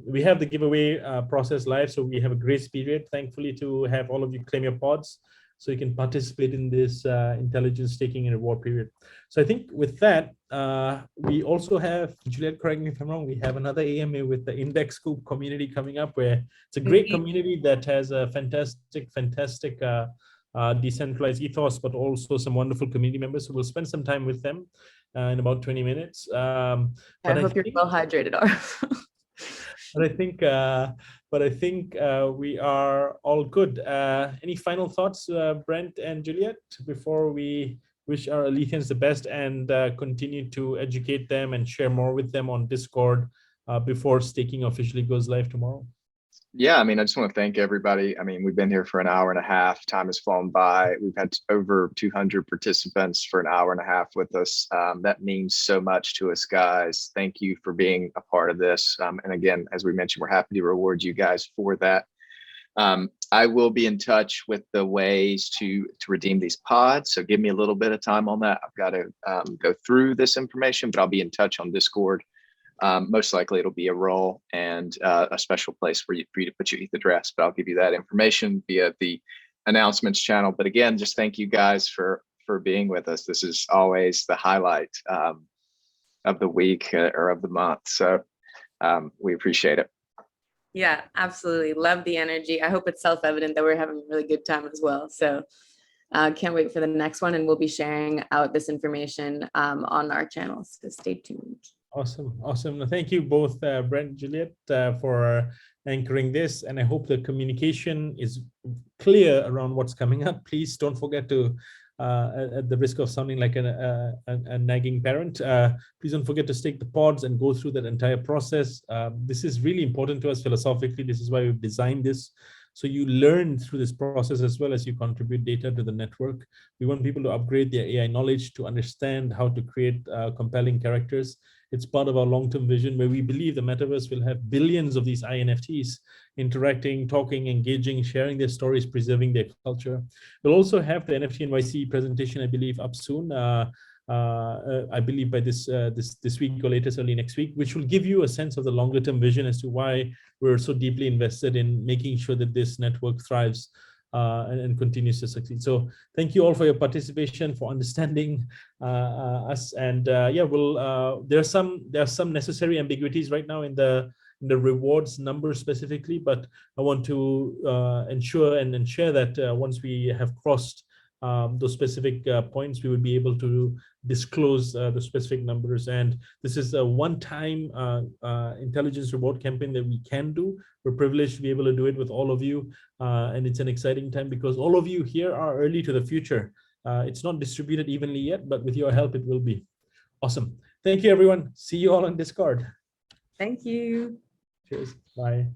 [SPEAKER 1] We have the giveaway process live, so we have a grace period, thankfully, to have all of you claim your pods, so you can participate in this intelligence staking and reward period. So I think with that, we also have, Juliet, correct me if I'm wrong, we have another AMA with the Index Scoop community coming up, where it's a great community that has a fantastic decentralized ethos, but also some wonderful community members. So we'll spend some time with them in about 20 minutes.
[SPEAKER 3] I hope you're well hydrated, Arf.
[SPEAKER 1] But I think we are all good. Any final thoughts, Brent and Juliet, before we wish our Aletheans the best and continue to educate them and share more with them on Discord before staking officially goes live tomorrow?
[SPEAKER 2] Yeah, I mean, I just want to thank everybody. I mean, we've been here for an hour and a half. Time has flown by. We've had over 200 participants for an hour and a half with us. That means so much to us, guys. Thank you for being a part of this. And again, as we mentioned, we're happy to reward you guys for that. I will be in touch with the ways to redeem these pods. So give me a little bit of time on that. I've got to go through this information, but I'll be in touch on Discord. Most likely it'll be a role and a special place for you to put your ETH address, but I'll give you that information via the announcements channel. But again, just thank you guys for being with us. This is always the highlight of the week or of the month. So we appreciate it.
[SPEAKER 3] Yeah, absolutely. Love the energy. I hope it's self-evident that we're having a really good time as well. So can't wait for the next one, and we'll be sharing out this information on our channels. So stay tuned.
[SPEAKER 1] Awesome. Thank you both, Brent and Juliet, for anchoring this. And I hope the communication is clear around what's coming up. Please don't forget to, at the risk of sounding like a nagging parent, please don't forget to stake the pods and go through that entire process. This is really important to us philosophically. This is why we've designed this. So you learn through this process as well as you contribute data to the network. We want people to upgrade their AI knowledge to understand how to create compelling characters. It's part of our long-term vision where we believe the metaverse will have billions of these INFTs interacting, talking, engaging, sharing their stories, preserving their culture. We'll also have the NFT NYC presentation, I believe, up soon. I believe by this week or latest early next week, which will give you a sense of the longer term vision as to why we're so deeply invested in making sure that this network thrives and continues to succeed. So thank you all for your participation, for understanding us. And yeah, there are some necessary ambiguities right now in the rewards number specifically, but I want to ensure and share that once we have crossed those specific points, we would be able to disclose the specific numbers. And this is a one-time intelligence reward campaign that we can do. We're privileged to be able to do it with all of you. And it's an exciting time because all of you here are early to the future. It's not distributed evenly yet, but with your help, it will be. Awesome. Thank you, everyone. See you all on Discord.
[SPEAKER 3] Thank you.
[SPEAKER 1] Cheers. Bye.